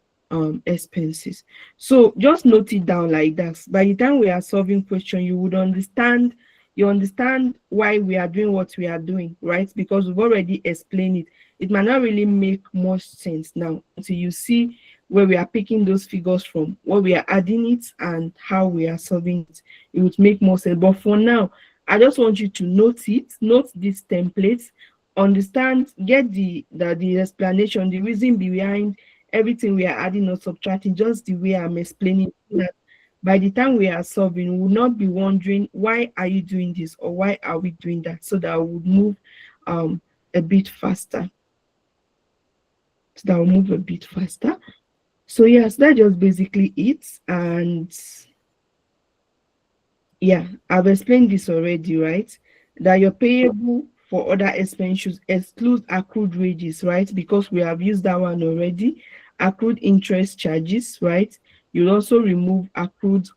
expenses. So just note it down like that. By the time we are solving question, you would understand, you understand why we are doing what we are doing, right? Because we've already explained it. It might not really make much sense now until you see where we are picking those figures from, where we are adding it, and how we are solving it. It would make more sense. But for now, I just want you to note it, note these templates, understand, get the explanation, the reason behind everything we are adding or subtracting, just the way I'm explaining so that by the time we are solving, we will not be wondering why are you doing this or why are we doing that, so that we would move um a bit faster. So that will move a bit faster. So yes, that's just basically it. And yeah, I've explained this already, right? That your payable for other expenses excludes accrued wages, right? Because we have used that one already. Accrued interest charges, right? You'll also remove accrued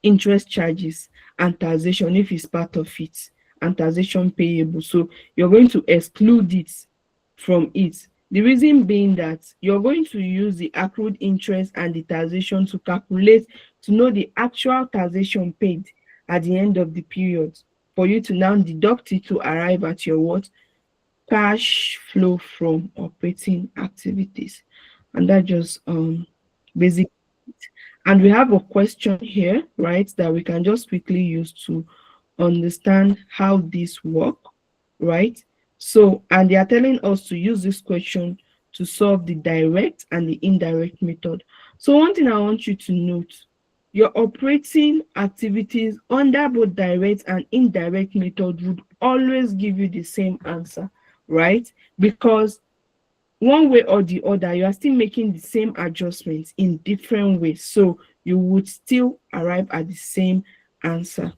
interest charges and taxation if it's part of it, and taxation payable. So you're going to exclude it from it. The reason being that you're going to use the accrued interest and the taxation to calculate, to know the actual taxation paid at the end of the period, for you to now deduct it to arrive at your what? Cash flow from operating activities. And that just basic. And we have a question here, right, that we can just quickly use to understand how this work, right? So, and they are telling us to use this question to solve the direct and the indirect method. So one thing I want you to note, your operating activities under both direct and indirect method would always give you the same answer, right? Because one way or the other, you are still making the same adjustments in different ways. So you would still arrive at the same answer.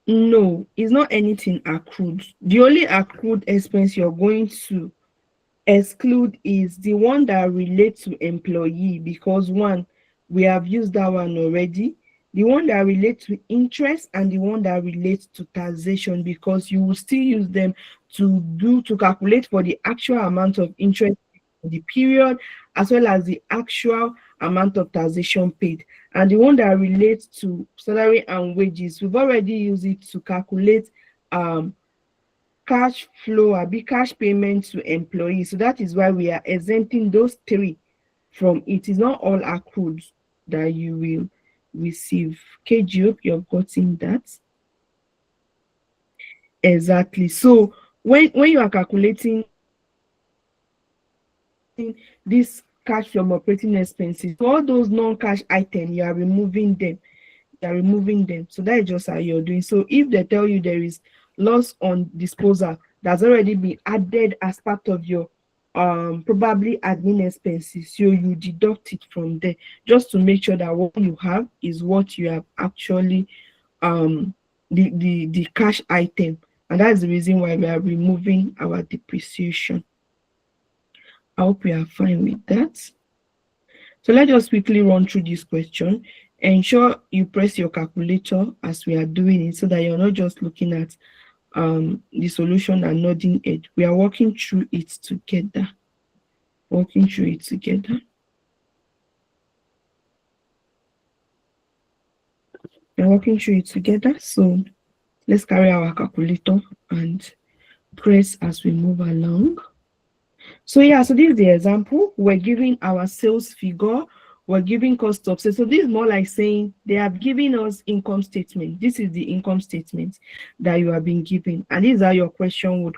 No, it's not anything accrued. The only accrued expense you're going to exclude is the one that relates to employee, because one, we have used that one already. The one that relates to interest and the one that relates to taxation, because you will still use them to calculate for the actual amount of interest in the period, as well as the actual amount of taxation paid. And the one that relates to salary and wages, we've already used it to calculate um cash flow, be cash payment to employees. So that is why we are exempting those three from it. It's not all accrued that you will receive. KG, hope you've gotten that. Exactly. So when you are calculating this cash from operating expenses, all those non-cash items, you are removing them. They're removing them. So that is just how you're doing. So if they tell you there is loss on disposal that's already been added as part of your probably admin expenses, so you deduct it from there, just to make sure that what you have is what you have actually the cash item. And that's the reason why we are removing our depreciation. I hope we are fine with that. So let's just quickly run through this question. Ensure you press your calculator as we are doing it, so that you're not just looking at the solution and nodding it. We are working through it together. Working through it together. We're working through it together. So let's carry our calculator and press as we move along. So yeah, so this is the example. We're giving our sales figure, we're giving cost of sales. So this is more like saying they have given us income statement. This is the income statement that you have been given, and this is how your question would.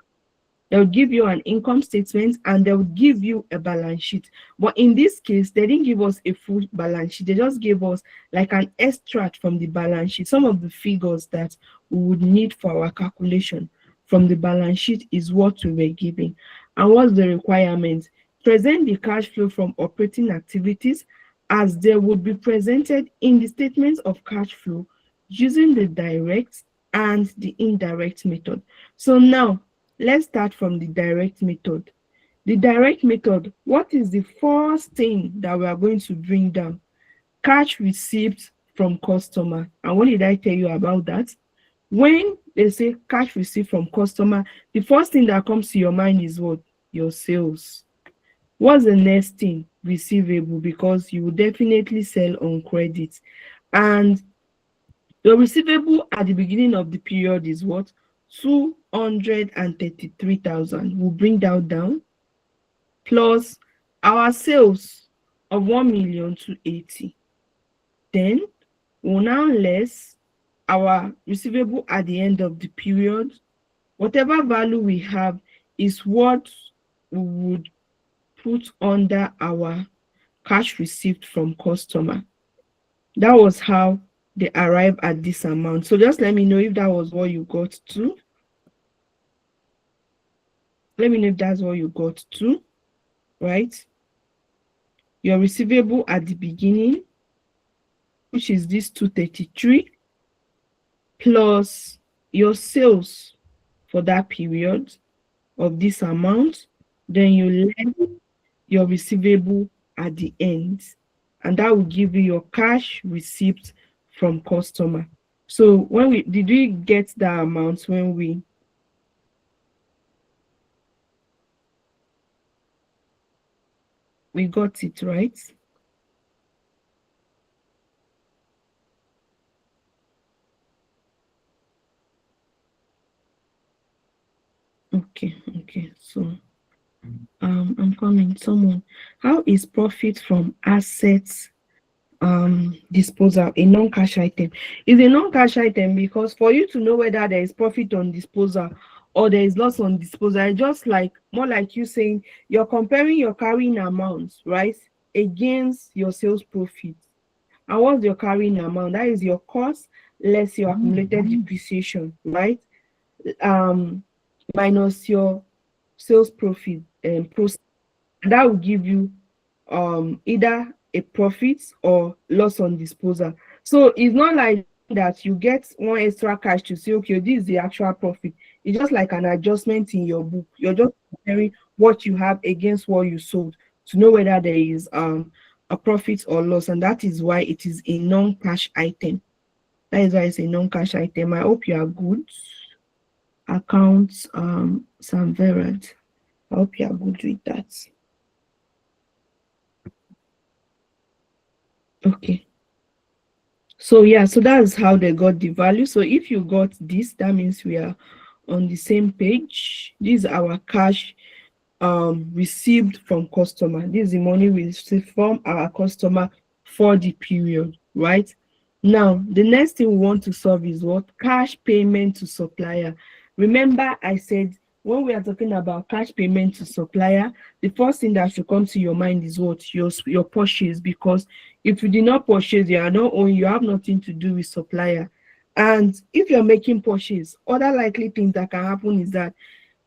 They'll give you an income statement and they'll give you a balance sheet. But in this case, they didn't give us a full balance sheet. They just gave us like an extract from the balance sheet. Some of the figures that we would need for our calculation from the balance sheet is what we were given. And what's the requirement? Present the cash flow from operating activities as they would be presented in the statements of cash flow using the direct and the indirect method. So now let's start from the direct method. The direct method, what is the first thing that we are going to bring down? Cash received from customer. And what did I tell you about that? When they say cash received from customer, the first thing that comes to your mind is what? Your sales. What's the next thing? Receivable, because you will definitely sell on credit. And your receivable at the beginning of the period is what? 233,000. We'll bring that down, plus our sales of 1,280,000. Then we'll now less our receivable at the end of the period. Whatever value we have is what we would put under our cash received from customer. That was how they arrive at this amount. So just let me know if that was what you got to. Let me know if that's what you got to, right? Your receivable at the beginning, which is this 233, plus your sales for that period of this amount, then you less your receivable at the end, and that will give you your cash receipt from customer. So when we get that amount when we got it, right? Okay, so I'm coming. Someone, how is profit from assets disposal a non-cash item? Is a non-cash item because for you to know whether there is profit on disposal or there is loss on disposal, it's just like more like you saying you're comparing your carrying amounts, right, against your sales profit. And what's your carrying amount? That is your cost less your accumulated depreciation, right? um Minus your sales profit and that will give you either a profit or loss on disposal. So it's not like that you get one extra cash to say, okay, this is the actual profit. It's just like an adjustment in your book. You're just comparing what you have against what you sold to know whether there is a profit or loss, and that is why it is a non-cash item. That is why it's a non-cash item. I hope you are good. Accounts, Sam Verad. I hope you are good with that. Okay. So yeah, so that's how they got the value. So if you got this, that means we are on the same page. This is our cash received from customer. This is the money we received from our customer for the period, right? Now the next thing we want to solve is what? Cash payment to supplier. Remember I said when we are talking about cash payment to supplier, the first thing that should come to your mind is what? Your purchase, because if you did not purchase, you are not owing, you have nothing to do with supplier. And if you're making purchase, other likely things that can happen is that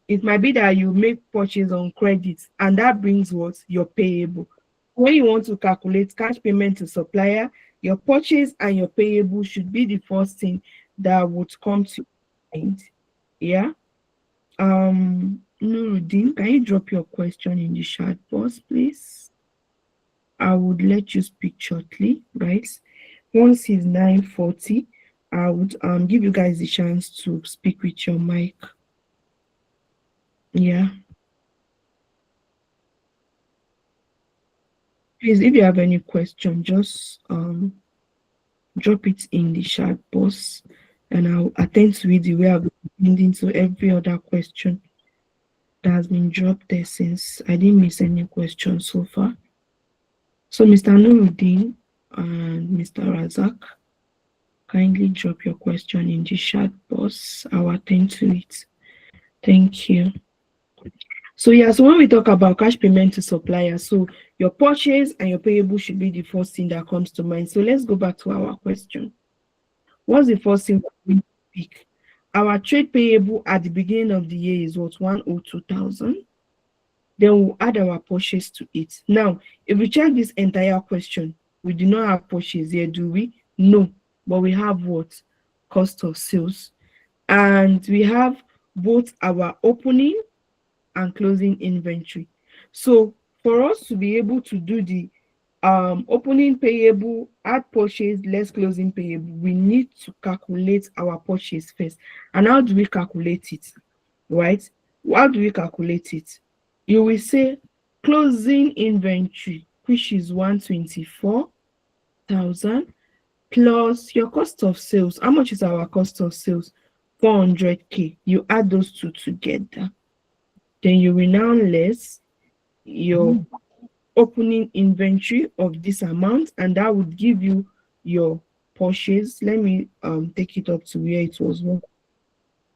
it might be that you make purchase on credit, and that brings what? Your payable. When you want to calculate cash payment to supplier, your purchase and your payable should be the first thing that would come to mind. Yeah. Nuruddin, can you drop your question in the chat box, please? I would let you speak shortly, right? Once it's 9:40, I would give you guys the chance to speak with your mic. Yeah. Please, if you have any question, just drop it in the chat box and I'll attend to it the way I've been attending to every other question that has been dropped there, since I didn't miss any questions so far. So Mr. Nuruddin and Mr. Razak, kindly drop your question in the chat box. I'll attend to it. Thank you. So yeah, so when we talk about cash payment to suppliers, so your purchase and your payable should be the first thing that comes to mind. So let's go back to our question. What's the first thing we pick? Our trade payable at the beginning of the year is what? 102,000. Then we'll add our purchase to it. Now, if we check this entire question, we do not have purchase here, do we? No, but we have what? Cost of sales. and we have both our opening and closing inventory. So for us to be able to do the opening payable, add purchase, less closing payable, we need to calculate our purchase first. And how do we calculate it? Right? How do we calculate it? You will say closing inventory, which is 124,000, plus your cost of sales. How much is our cost of sales? 400K. You add those two together. Then you will now less your opening inventory of this amount, and that would give you your purchase. Let me take it up to where it was.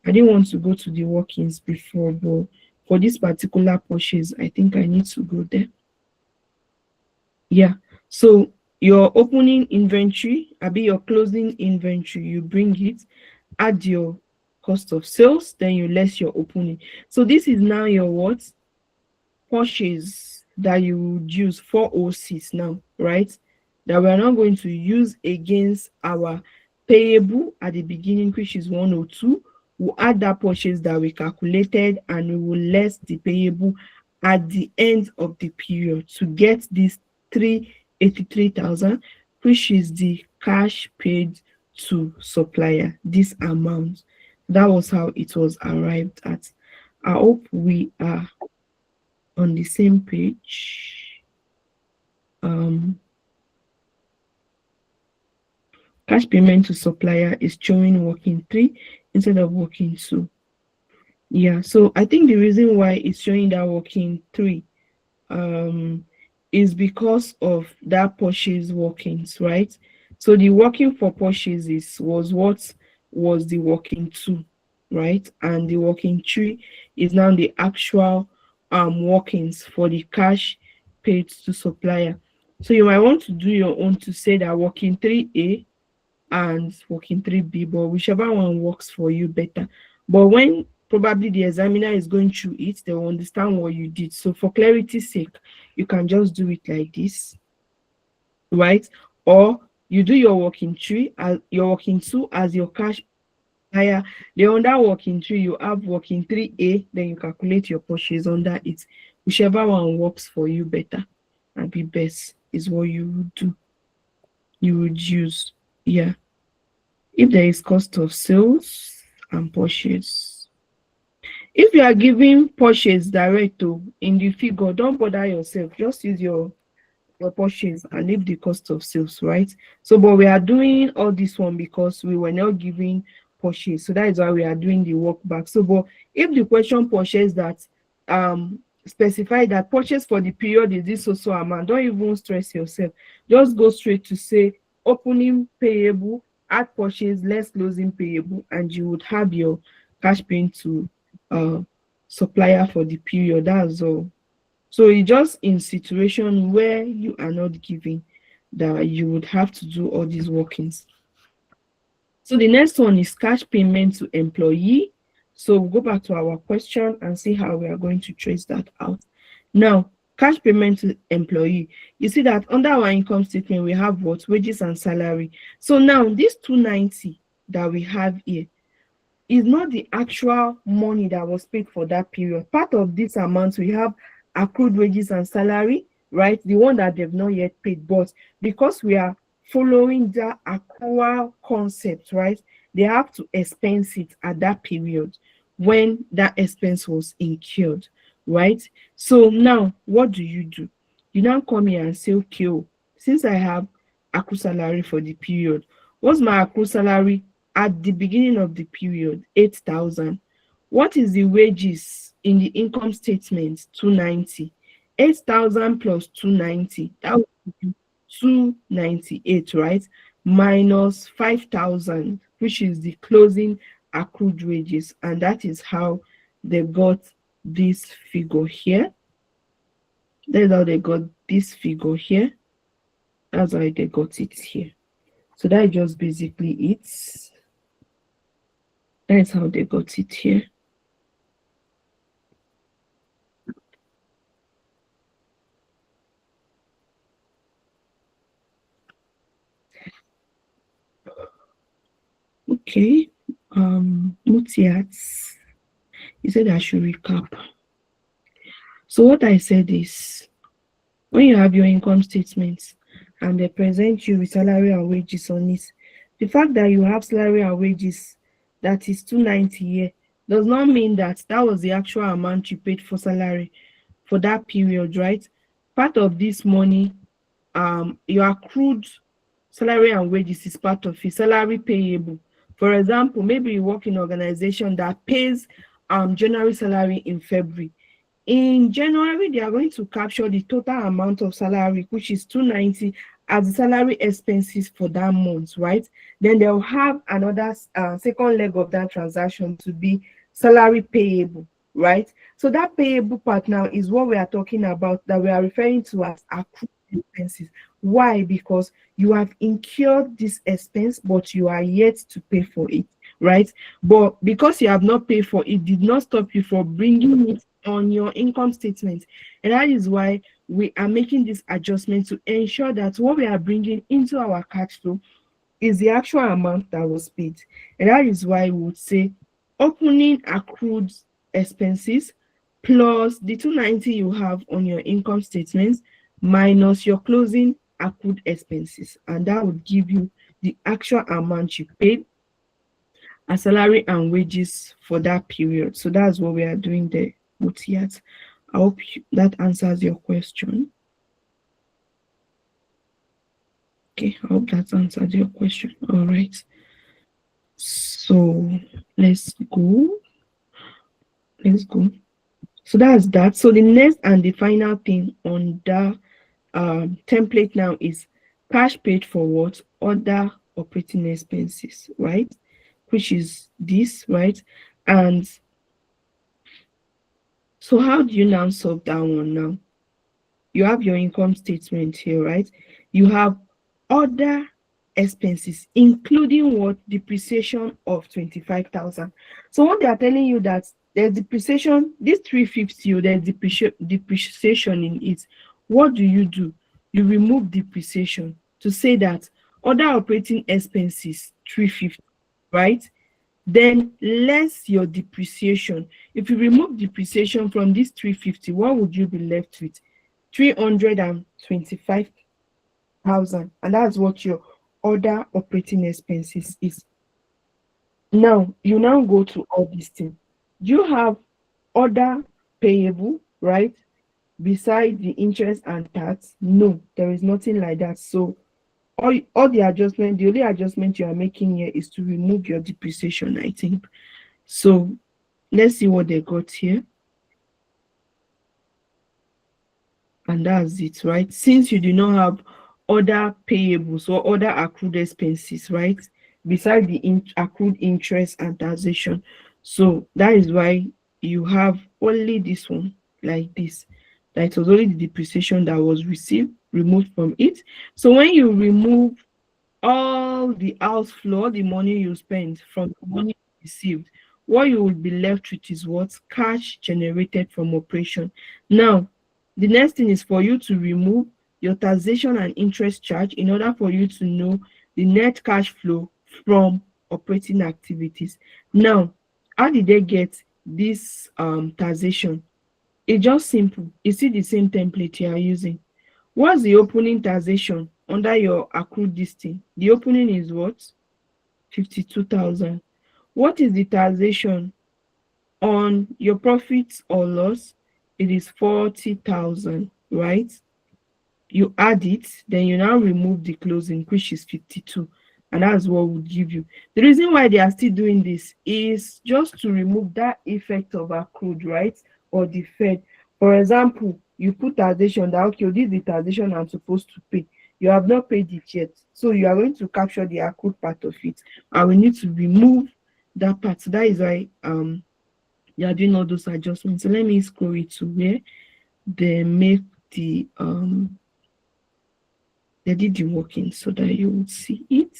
I didn't want to go to the workings before, but for this particular purchase, I think I need to go there. Yeah. So your opening inventory, be your closing inventory, you bring it, add your cost of sales, then you less your opening. So this is now your what? Purchase that you would use 406 now, right? That we are not going to use against our payable at the beginning, which is 102. We'll add that purchase that we calculated, and we will less the payable at the end of the period to get this 383,000, which is the cash paid to supplier. This amount, that was how it was arrived at. I hope we are on the same page. Cash payment to supplier is showing working 3 instead of working 2. Yeah, so I think the reason why it's showing that working 3 um is because of that purchase workings, right? So the working for purchases was what was the working 2, right? And the working 3 is now the actual workings for the cash paid to supplier. So you might want to do your own to say that working 3A and working 3B, but whichever one works for you better. But when probably the examiner is going through it, they will understand what you did. So for clarity's sake, you can just do it like this, right? Or you do your working 3 as your working 2 as your cash higher. The under working 3, you have working 3A, then you calculate your purchase under it. Whichever one works for you better and be best is what you would do. You would use. Yeah. If there is cost of sales and purchase. If you are giving purchase direct in the figure, don't bother yourself. Just use your purchase and leave the cost of sales, right? So, but we are doing all this one because we were not giving purchase. So that is why we are doing the work back. So, but if the question purchase that specify that purchase for the period is this so amount, don't even stress yourself. Just go straight to say opening payable, add purchase, less closing payable, and you would have your cash paying to uh supplier for the period. That's all. So it's just in situation where you are not giving that you would have to do all these workings. So the next one is cash payment to employee. So we'll go back to our question and see how we are going to trace that out. Now, cash payment to employee. You see that under our income statement, we have what? Wages and salary. So now this 290 that we have here is not the actual money that was paid for that period. Part of this amount, we have accrued wages and salary, right? The one that they've not yet paid. But because we are following the accrual concept, right? They have to expense it at that period when that expense was incurred, right? So now, what do? You now come here and say, okay, since I have accrued salary for the period, what's my accrued salary at the beginning of the period? 8,000. What is the wages in the income statement? 290. 8,000 plus 290, that would be 298, right? Minus 5,000, which is the closing accrued wages, and that is how they got this figure here. That's how they got this figure here. That's how they got it here. So that is just basically it. That's how they got it here. Okay. Note yet? You said I should recap. So what I said is, when you have your income statement and they present you with salary and wages on it, the fact that you have salary and wages that is 290 here does not mean that that was the actual amount you paid for salary for that period, right? Part of this money, your accrued salary and wages is part of it, salary payable. For example, maybe you work in an organization that pays January salary in February. In January, they are going to capture the total amount of salary, which is 290, as the salary expenses for that month, right? Then they'll have another second leg of that transaction to be salary payable, right? So that payable part now is what we are talking about, that we are referring to as accrued expenses. Why? Because you have incurred this expense, but you are yet to pay for it, right? But because you have not paid for it, did not stop you from bringing it on your income statement. And that is why we are making this adjustment to ensure that what we are bringing into our cash flow is the actual amount that was paid. And that is why we would say opening accrued expenses plus the 290 you have on your income statement minus your closing accrued expenses. And that would give you the actual amount you paid as salary and wages for that period. So that's what we are doing there. But yet, I hope that answers your question. Okay, I hope that answers your question. All right. So let's go. Let's go. So that's that. So the next and the final thing on the template now is cash paid for what? Other operating expenses, right? Which is this, right? And so how do you now solve that one now? You have your income statement here, right? You have other expenses, including what? Depreciation of 25,000. So what they are telling you that there's depreciation, this 350, there's depreciation in it. What do? You remove depreciation to say that other operating expenses 350, right? Then less your depreciation. If you remove depreciation from this 350, what would you be left with? 325,000, and that's what your other operating expenses is. Now you now go to all these things. You have other payable, right? Beside the interest and tax, no, there is nothing like that. So all the adjustment, the only adjustment you are making here is to remove your depreciation, I think. So let's see what they got here. And that's it, right? Since you do not have other payables or other accrued expenses, right, beside the accrued interest and taxation, so that is why you have only this one like this, that it was only the depreciation that was received removed from it. So when you remove all the outflow, the money you spend from the money received, what you will be left with is what? Cash generated from operation. Now, the next thing is for you to remove your taxation and interest charge in order for you to know the net cash flow from operating activities. Now, how did they get this taxation? It's just simple. You see the same template you are using. What's the opening taxation under your accrued listing? The opening is what? 52,000. What is the taxation on your profits or loss? It is 40,000, right? You add it, then you now remove the closing, which is 52, and that's what would give you. The reason why they are still doing this is just to remove that effect of accrued, right, or deferred. For example, you put taxation that, okay, this is the taxation I'm supposed to pay. You have not paid it yet, so you are going to capture the accrued part of it, and we need to remove that part. So that is why you are doing all those adjustments. So let me scroll it to where they make the they did the working so that you would see it.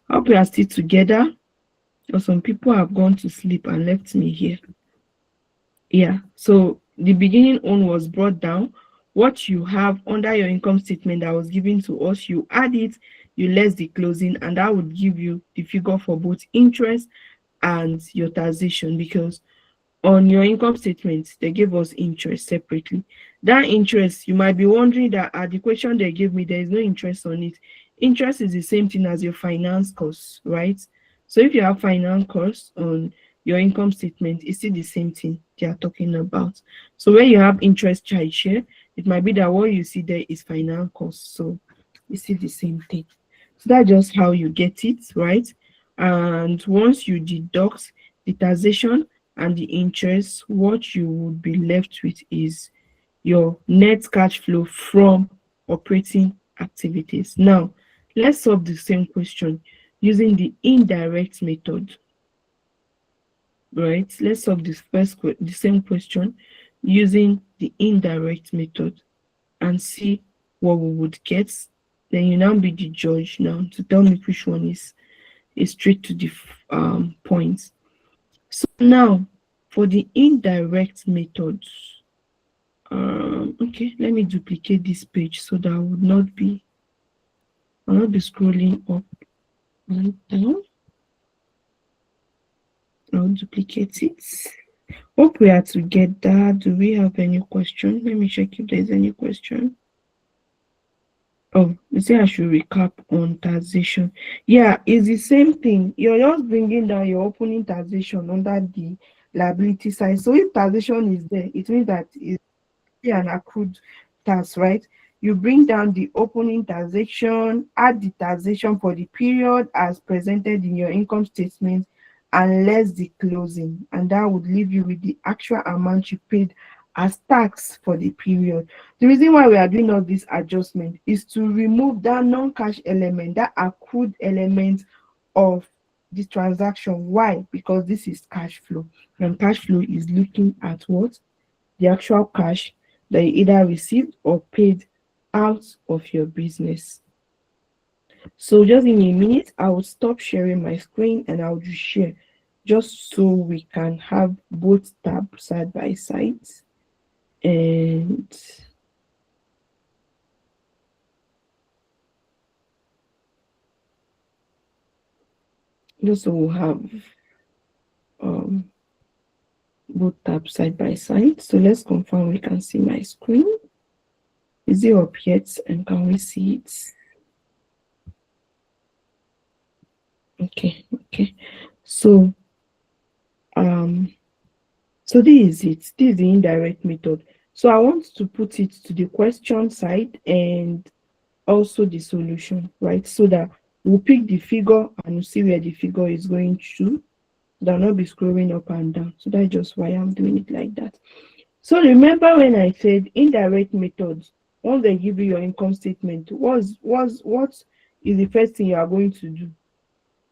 I hope we are still together, or some people have gone to sleep and left me here. Yeah, so the beginning one was brought down. What you have under your income statement that was given to us, you add it, you less the closing, and that would give you the figure for both interest and your taxation, because on your income statement they gave us interest separately. That interest, you might be wondering that at the question they gave me there is no interest on it. Interest is the same thing as your finance costs, right? So if you have finance costs on your income statement, it's still the same thing they are talking about. So when you have interest charge here, it might be that what you see there is finance costs, so it's still the same thing. So that's just how you get it, right? And once you deduct the taxation and the interest, what you would be left with is your net cash flow from operating activities. Now, let's solve the same question using the indirect method, right? Let's solve the same question using the indirect method and see what we would get. Then you now be the judge now to tell me which one is straight to the point. So now for the indirect methods, okay, let me duplicate this page so that I'll not be scrolling up and down. I'll duplicate it. Hope we are together. Do we have any question? Let me check if there's any question. Oh, you say I should recap on taxation. Yeah, it's the same thing. You're just bringing down your opening taxation under the liability side. So if taxation is there, it means that it's an accrued tax, right? You bring down the opening taxation, add the taxation for the period as presented in your income statement, and less the closing, and that would leave you with the actual amount you paid as tax for the period. The reason why we are doing all this adjustment is to remove that non-cash element, that accrued element of this transaction. Why? Because this is cash flow, and cash flow is looking at what? The actual cash that you either received or paid out of your business. So just in a minute, I will stop sharing my screen and I'll just share, just so we can have both tabs side by side. And just so we'll have um, both tabs side by side. So let's confirm we can see my screen. Is it up yet? And can we see it? Okay. So so this is it. This is the indirect method. So I want to put it to the question side and also the solution, right? So that we'll pick the figure and we'll see where the figure is going to. They'll not be scrolling up and down. So that's just why I'm doing it like that. So remember when I said indirect methods, once they give you your income statement, what is the first thing you are going to do?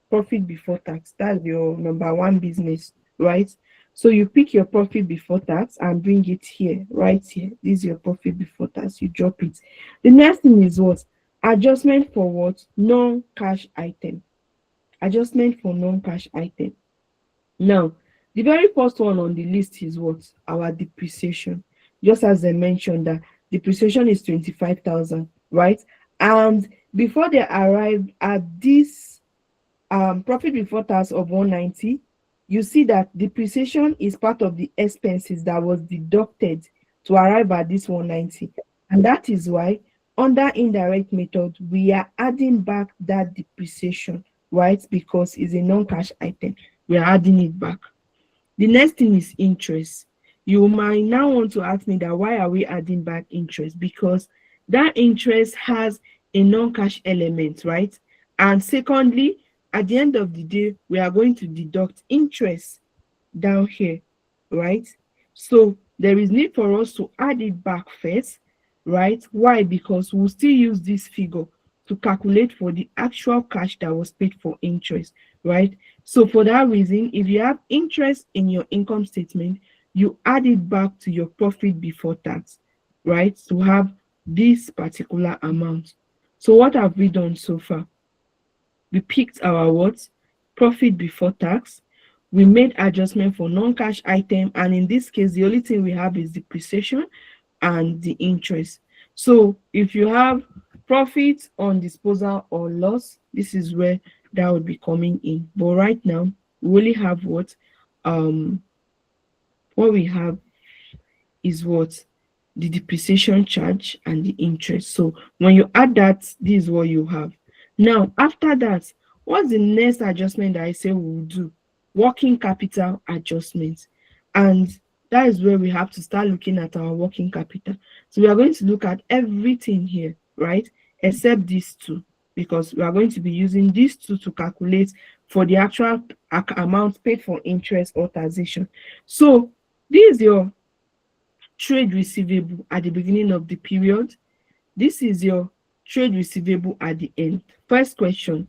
Profit before tax. That's your number one business, right? So you pick your profit before tax and bring it here, right here. This is your profit before tax. You drop it. The next thing is what? Adjustment for what? Non-cash item. Adjustment for non-cash item. Now, the very first one on the list is what? Our depreciation. Just as I mentioned that depreciation is 25,000, right? And before they arrived at this profit before tax of 190, you see that depreciation is part of the expenses that was deducted to arrive at this 190. And that is why under indirect method, we are adding back that depreciation, right? Because it's a non-cash item. We are adding it back. The next thing is interest. You might now want to ask me that why are we adding back interest? Because that interest has a non-cash element, right? And secondly, at the end of the day, we are going to deduct interest down here, right? So there is need for us to add it back first, right? Why? Because we'll still use this figure to calculate for the actual cash that was paid for interest, right? So for that reason, if you have interest in your income statement, you add it back to your profit before tax, right? To have this particular amount. So what have we done so far? We picked our what? Profit before tax. We made adjustment for non-cash item, and in this case, the only thing we have is depreciation and the interest. So if you have profit on disposal or loss, this is where that would be coming in. But right now, We only have um what we have is what? The depreciation charge and the interest. So when you add that, this is what you have. Now, after that, what's the next adjustment that I say we will do? Working capital adjustment. And that is where we have to start looking at our working capital. So we are going to look at everything here, right? Except these two, because we are going to be using these two to calculate for the actual amount paid for interest or taxation. So this is your trade receivable at the beginning of the period. This is your trade receivable at the end. First question,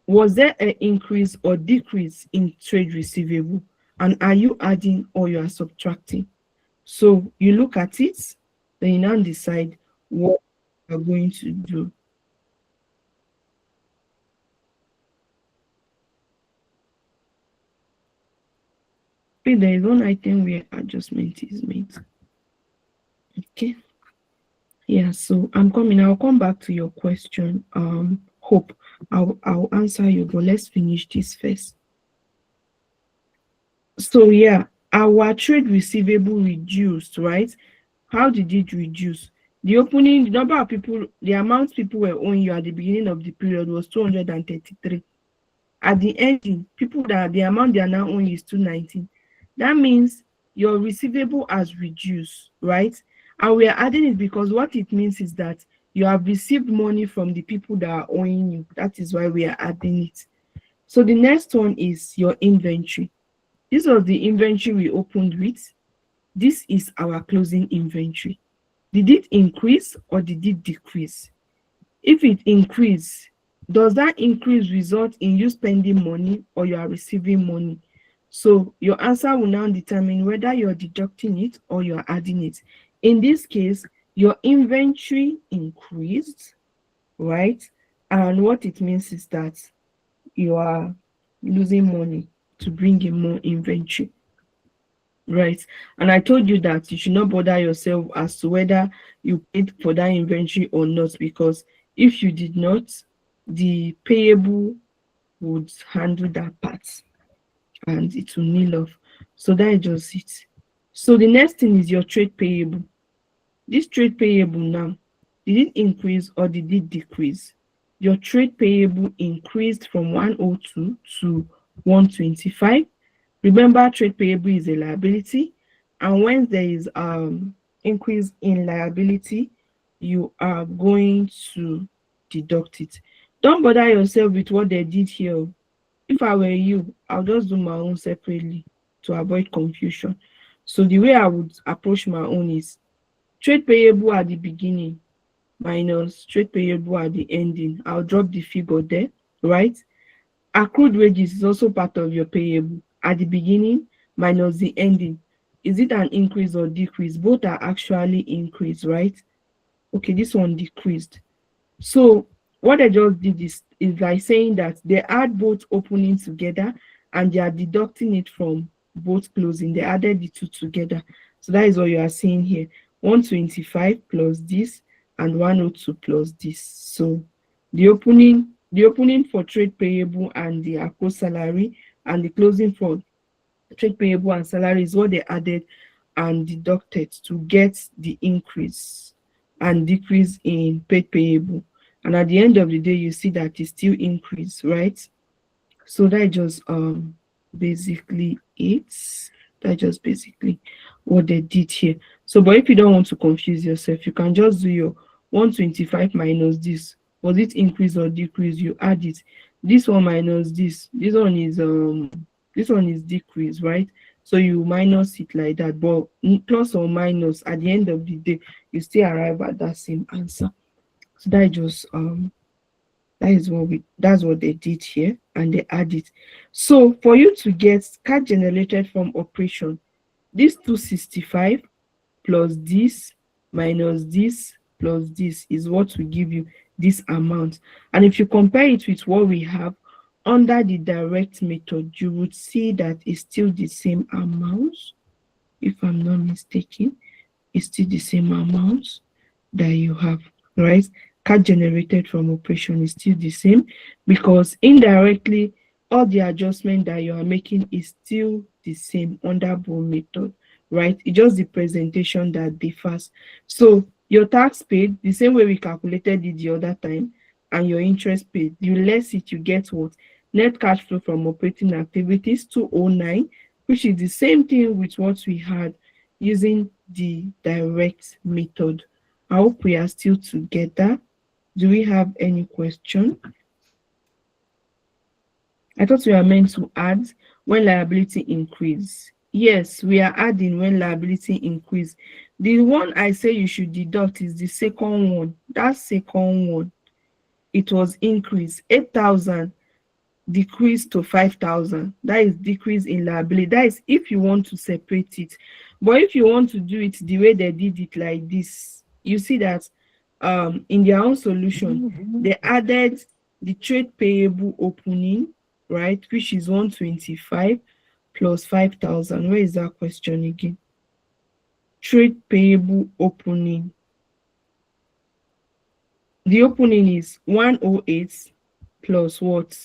was there an increase or decrease in trade receivable? And are you adding or you are subtracting? So you look at it, then you now decide what you're going to do. Okay, there is one item where adjustment is made. Okay. Yeah, so I'm coming. I'll come back to your question. Hope I'll answer you, but let's finish this first. So yeah, our trade receivable reduced, right? How did it reduce? The number of people, the amount people were owing you at the beginning of the period was 233. At the ending, people that the amount they are now owing is 219. That means your receivable has reduced, right? And we are adding it because what it means is that you have received money from the people that are owing you. That is why we are adding it. So the next one is your inventory. This was the inventory we opened with. This is our closing inventory. Did it increase or did it decrease? If it increase, does that increase result in you spending money or you are receiving money? So your answer will now determine whether you're deducting it or you're adding it. In this case, your inventory increased, right? And what it means is that you are losing money to bring in more inventory, right? And I told you that you should not bother yourself as to whether you paid for that inventory or not, because if you did not, the payable would handle that part and it will nil off. So that is just it. So the next thing is your trade payable. This trade payable now, did it increase or did it decrease? Your trade payable increased from 102 to 125. Remember, trade payable is a liability, and when there is increase in liability, you are going to deduct it. Don't bother yourself with what they did here. If I were you, I'll just do my own separately to avoid confusion. So the way I would approach my own is trade payable at the beginning minus trade payable at the ending. I'll drop the figure there, right? Accrued wages is also part of your payable at the beginning minus the ending. Is it an increase or decrease? Both are actually increased, right? Okay, this one decreased. So what I just did is like saying that they add both opening together and they are deducting it from both closing. They added the two together. So that is what you are seeing here. 125 plus this and 102 plus this. So the opening for trade payable and the accrued salary and the closing for trade payable and salary is what they added and deducted to get the increase and decrease in paid payable. And at the end of the day, you see that it still increase, right? So that just basically it. That just basically what they did here. So, but if you don't want to confuse yourself, you can just do your 125 minus this. Was it increase or decrease? You add it. This one minus this. This one is decrease, right? So you minus it like that. But plus or minus, at the end of the day, you still arrive at that same answer. So that's what they did here, and they add it. So for you to get cash generated from operation, this 265 plus this minus this plus this is what will give you this amount. And if you compare it with what we have under the direct method, you would see that it's still the same amount. If I'm not mistaken, it's still the same amount that you have, right? Cash generated from operation is still the same, because indirectly all the adjustment that you are making is still the same under both method, right? It's just the presentation that differs. So your tax paid, the same way we calculated it the other time, and your interest paid, you less it, you get what? Net cash flow from operating activities 209, which is the same thing with what we had using the direct method. I hope we are still together. Do we have any question? I thought we are meant to add when liability increase. Yes, we are adding when liability increase. The one I say you should deduct is the second one. That second one, it was increase 8,000 decrease to 5,000. That is decrease in liability. That is if you want to separate it. But if you want to do it the way they did it like this, you see that in their own solution, they added the trade payable opening, right, which is 125 plus 5,000. Where is that question again? Trade payable opening. The opening is 108 plus what?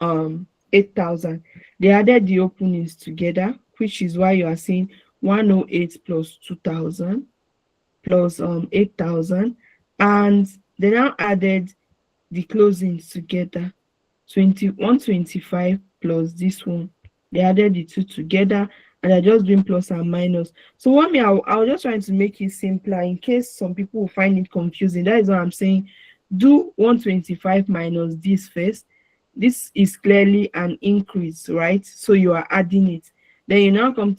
8,000. They added the openings together, which is why you are seeing 108 plus 2,000 plus 8,000, and they now added the closings together, 125 plus this one. They added the two together, and they're just doing plus and minus. So what me, I was just trying to make it simpler in case some people will find it confusing. That is what I'm saying. Do 125 minus this first. This is clearly an increase, right? So you are adding it. Then you now come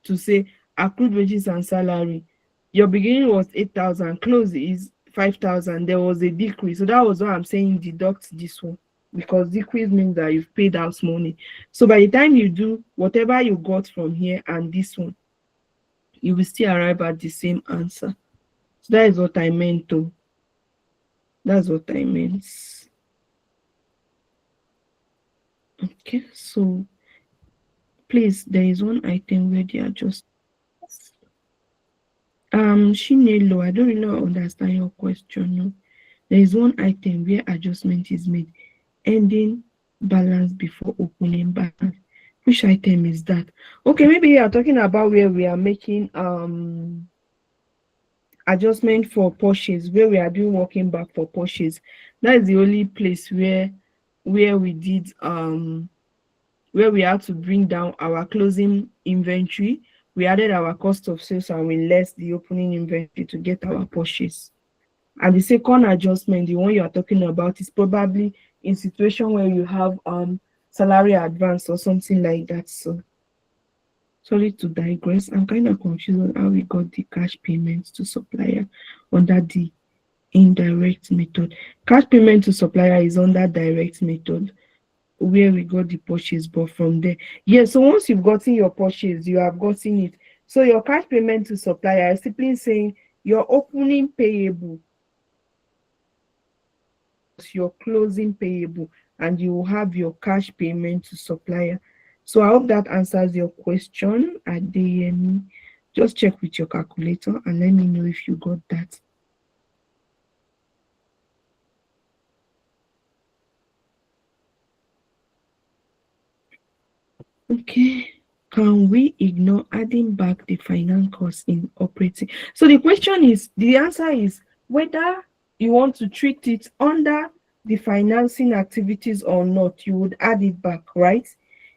to say accrued wages and salary. Your beginning was 8,000, close is 5,000. There was a decrease. So that was what I'm saying, deduct this one, because decrease means that you've paid out money. So by the time you do whatever you got from here and this one, you will still arrive at the same answer. So that is what I meant though. That's what I meant. Okay, so please, there is one item where they are just Shinelo, I don't really understand your question. No. There is one item where adjustment is made, ending balance before opening balance. Which item is that? Okay, maybe you are talking about where we are making adjustment for purchase, where we are doing working back for purchase. That is the only place where we did where we had to bring down our closing inventory. We added our cost of sales and we less the opening inventory to get our purchase. And the second adjustment, the one you are talking about, is probably in situation where you have salary advance or something like that. So sorry to digress. I'm kind of confused on how we got the cash payments to supplier under the indirect method. Cash payment to supplier is under direct method where we got the purchase, but from there, yeah. So once you've gotten your purchase, you have gotten it. So your cash payment to supplier is simply saying your opening payable, your closing payable, and you will have your cash payment to supplier. So I hope that answers your question. Adeyemi, just check with your calculator and let me know if you got that. Okay. Can we ignore adding back the finance cost in operating? So the question is, the answer is whether you want to treat it under the financing activities or not, you would add it back, right?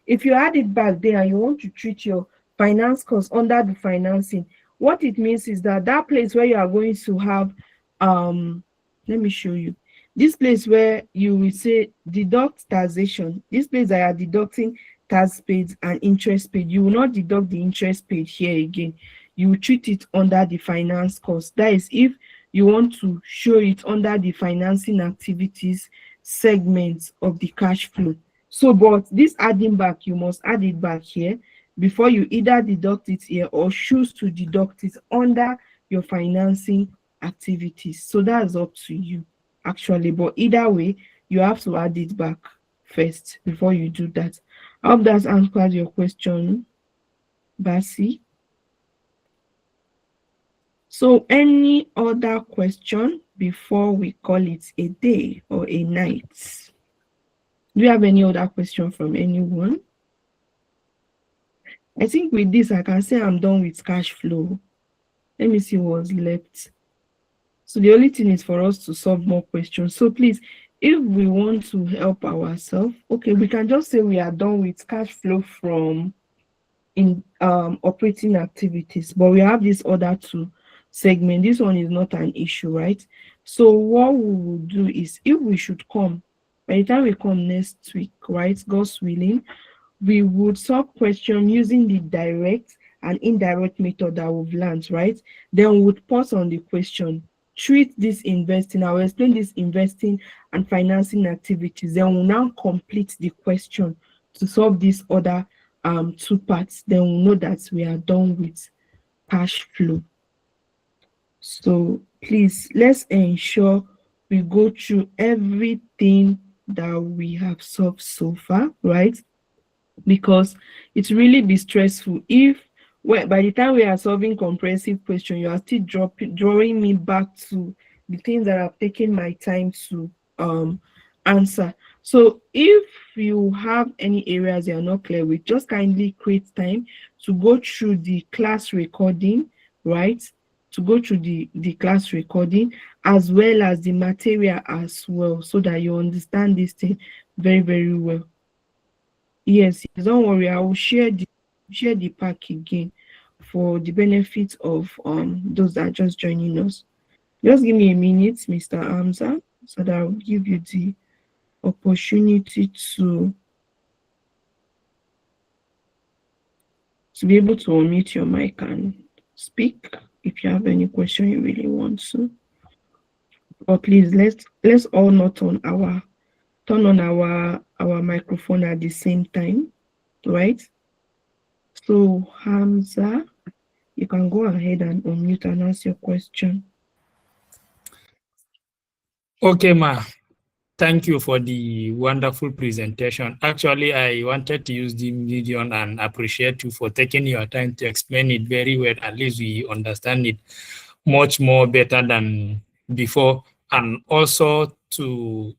If you add it back there and you want to treat your finance cost under the financing, what it means is that that place where you are going to have, let me show you. This place where you will say deduct taxation, this place that you are deducting tax paid and interest paid, you will not deduct the interest paid here again. You will treat it under the finance cost. That is if you want to show it under the financing activities segment of the cash flow. So, but this adding back, you must add it back here before you either deduct it here or choose to deduct it under your financing activities. So that's up to you actually, but either way, you have to add it back first before you do that. I hope that answers your question, Basi. So any other question before we call it a day or a night? Do you have any other question from anyone? I think with this, I can say I'm done with cash flow. Let me see what's left. So the only thing is for us to solve more questions. So please, if we want to help ourselves, okay, we can just say we are done with cash flow from in operating activities, but we have this other two segment. This one is not an issue, right? So what we will do is, if we should come by the time we come next week, right, God's willing, we would solve question using the direct and indirect method that we've learned, right? Then we would pause on the question, treat this investing, I will explain this investing and financing activities. Then we'll now complete the question to solve this other two parts. Then we'll know that we are done with cash flow. So please, let's ensure we go through everything that we have solved so far, right? Because it's really be stressful if, well, by the time we are solving comprehensive question, you are still drawing me back to the things that have taken my time to answer. So if you have any areas you're not clear with, just kindly create time to go through the class recording, right? To go through the class recording as well as the material as well, so that you understand this thing very, very well. Yes, don't worry. I will share the pack again for the benefit of those that are just joining us. Just give me a minute, Mr. Hamza, so that I'll give you the opportunity to be able to unmute your mic and speak if you have any question you really want to. Or please let's all not turn on our microphone at the same time, right? So Hamza, you can go ahead and unmute and ask your question. Okay, ma. Thank you for the wonderful presentation. Actually, I wanted to use the medium and appreciate you for taking your time to explain it very well. At least we understand it much more better than before, and also to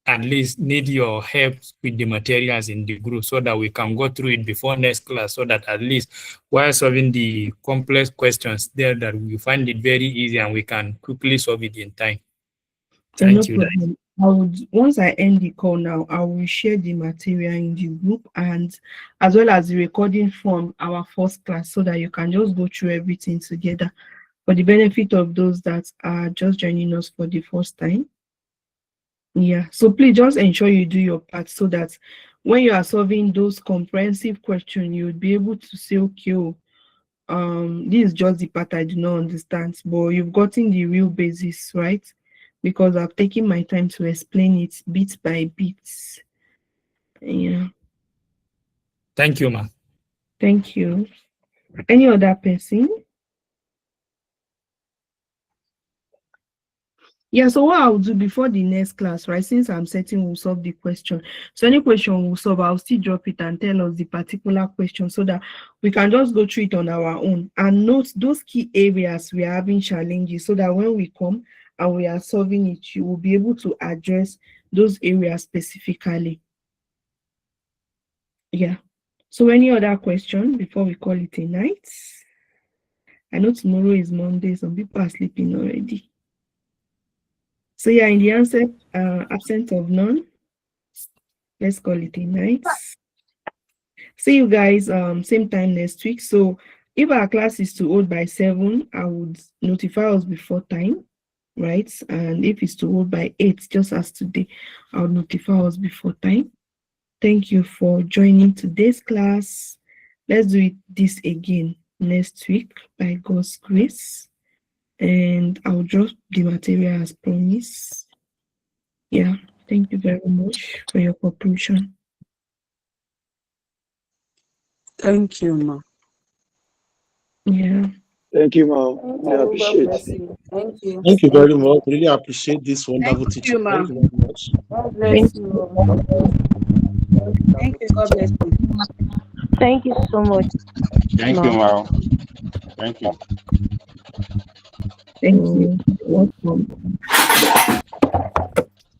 at least need your help with the materials in the group so that we can go through it before next class, so that at least while solving the complex questions there, that we find it very easy and we can quickly solve it in time. Thank you. Problem. I would, once I end the call now, I will share the material in the group and as well as the recording from our first class, so that you can just go through everything together for the benefit of those that are just joining us for the first time. Yeah, so please just ensure you do your part so that when you are solving those comprehensive questions, you would be able to say, okay, this is just the part I do not understand, but you've gotten the real basis, right? Because I've taken my time to explain it bit by bit. Yeah. Thank you, ma'am. Thank you. Any other person? Yeah, so what I'll do before the next class, right, since I'm certain we'll solve the question. So any question we'll solve, I'll still drop it and tell us the particular question so that we can just go through it on our own and note those key areas we are having challenges, so that when we come and we are solving it, you will be able to address those areas specifically. Yeah. So any other question before we call it a night? I know tomorrow is Monday, some people are sleeping already. So yeah, in the answer, absent of none, let's call it a night. See you guys same time next week. So if our class is to hold by 7, I would notify us before time, right? And if it's to hold by 8, just as today, I'll notify us before time. Thank you for joining today's class. Let's do this again next week by God's grace. And I'll drop the material as promised. Yeah, thank you very much for your cooperation. Thank you, ma. Yeah. Thank you, ma'am. We appreciate it. Thank you. Thank you very much. Really appreciate this wonderful Thank teaching. you, Thank ma'am. you very much. God bless you. Thank you. God bless you. Thank you so much. Thank you, Mao. Thank you. Thank you. Welcome.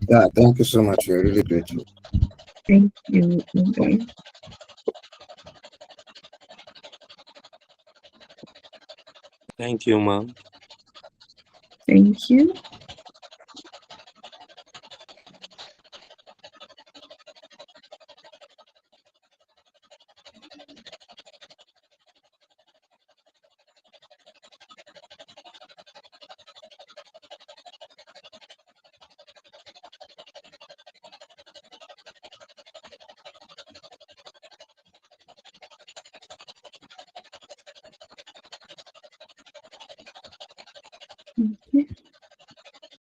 Yeah, thank you so much. You're really grateful. Thank you. Bye. Thank you, ma'am. Thank you. Okay.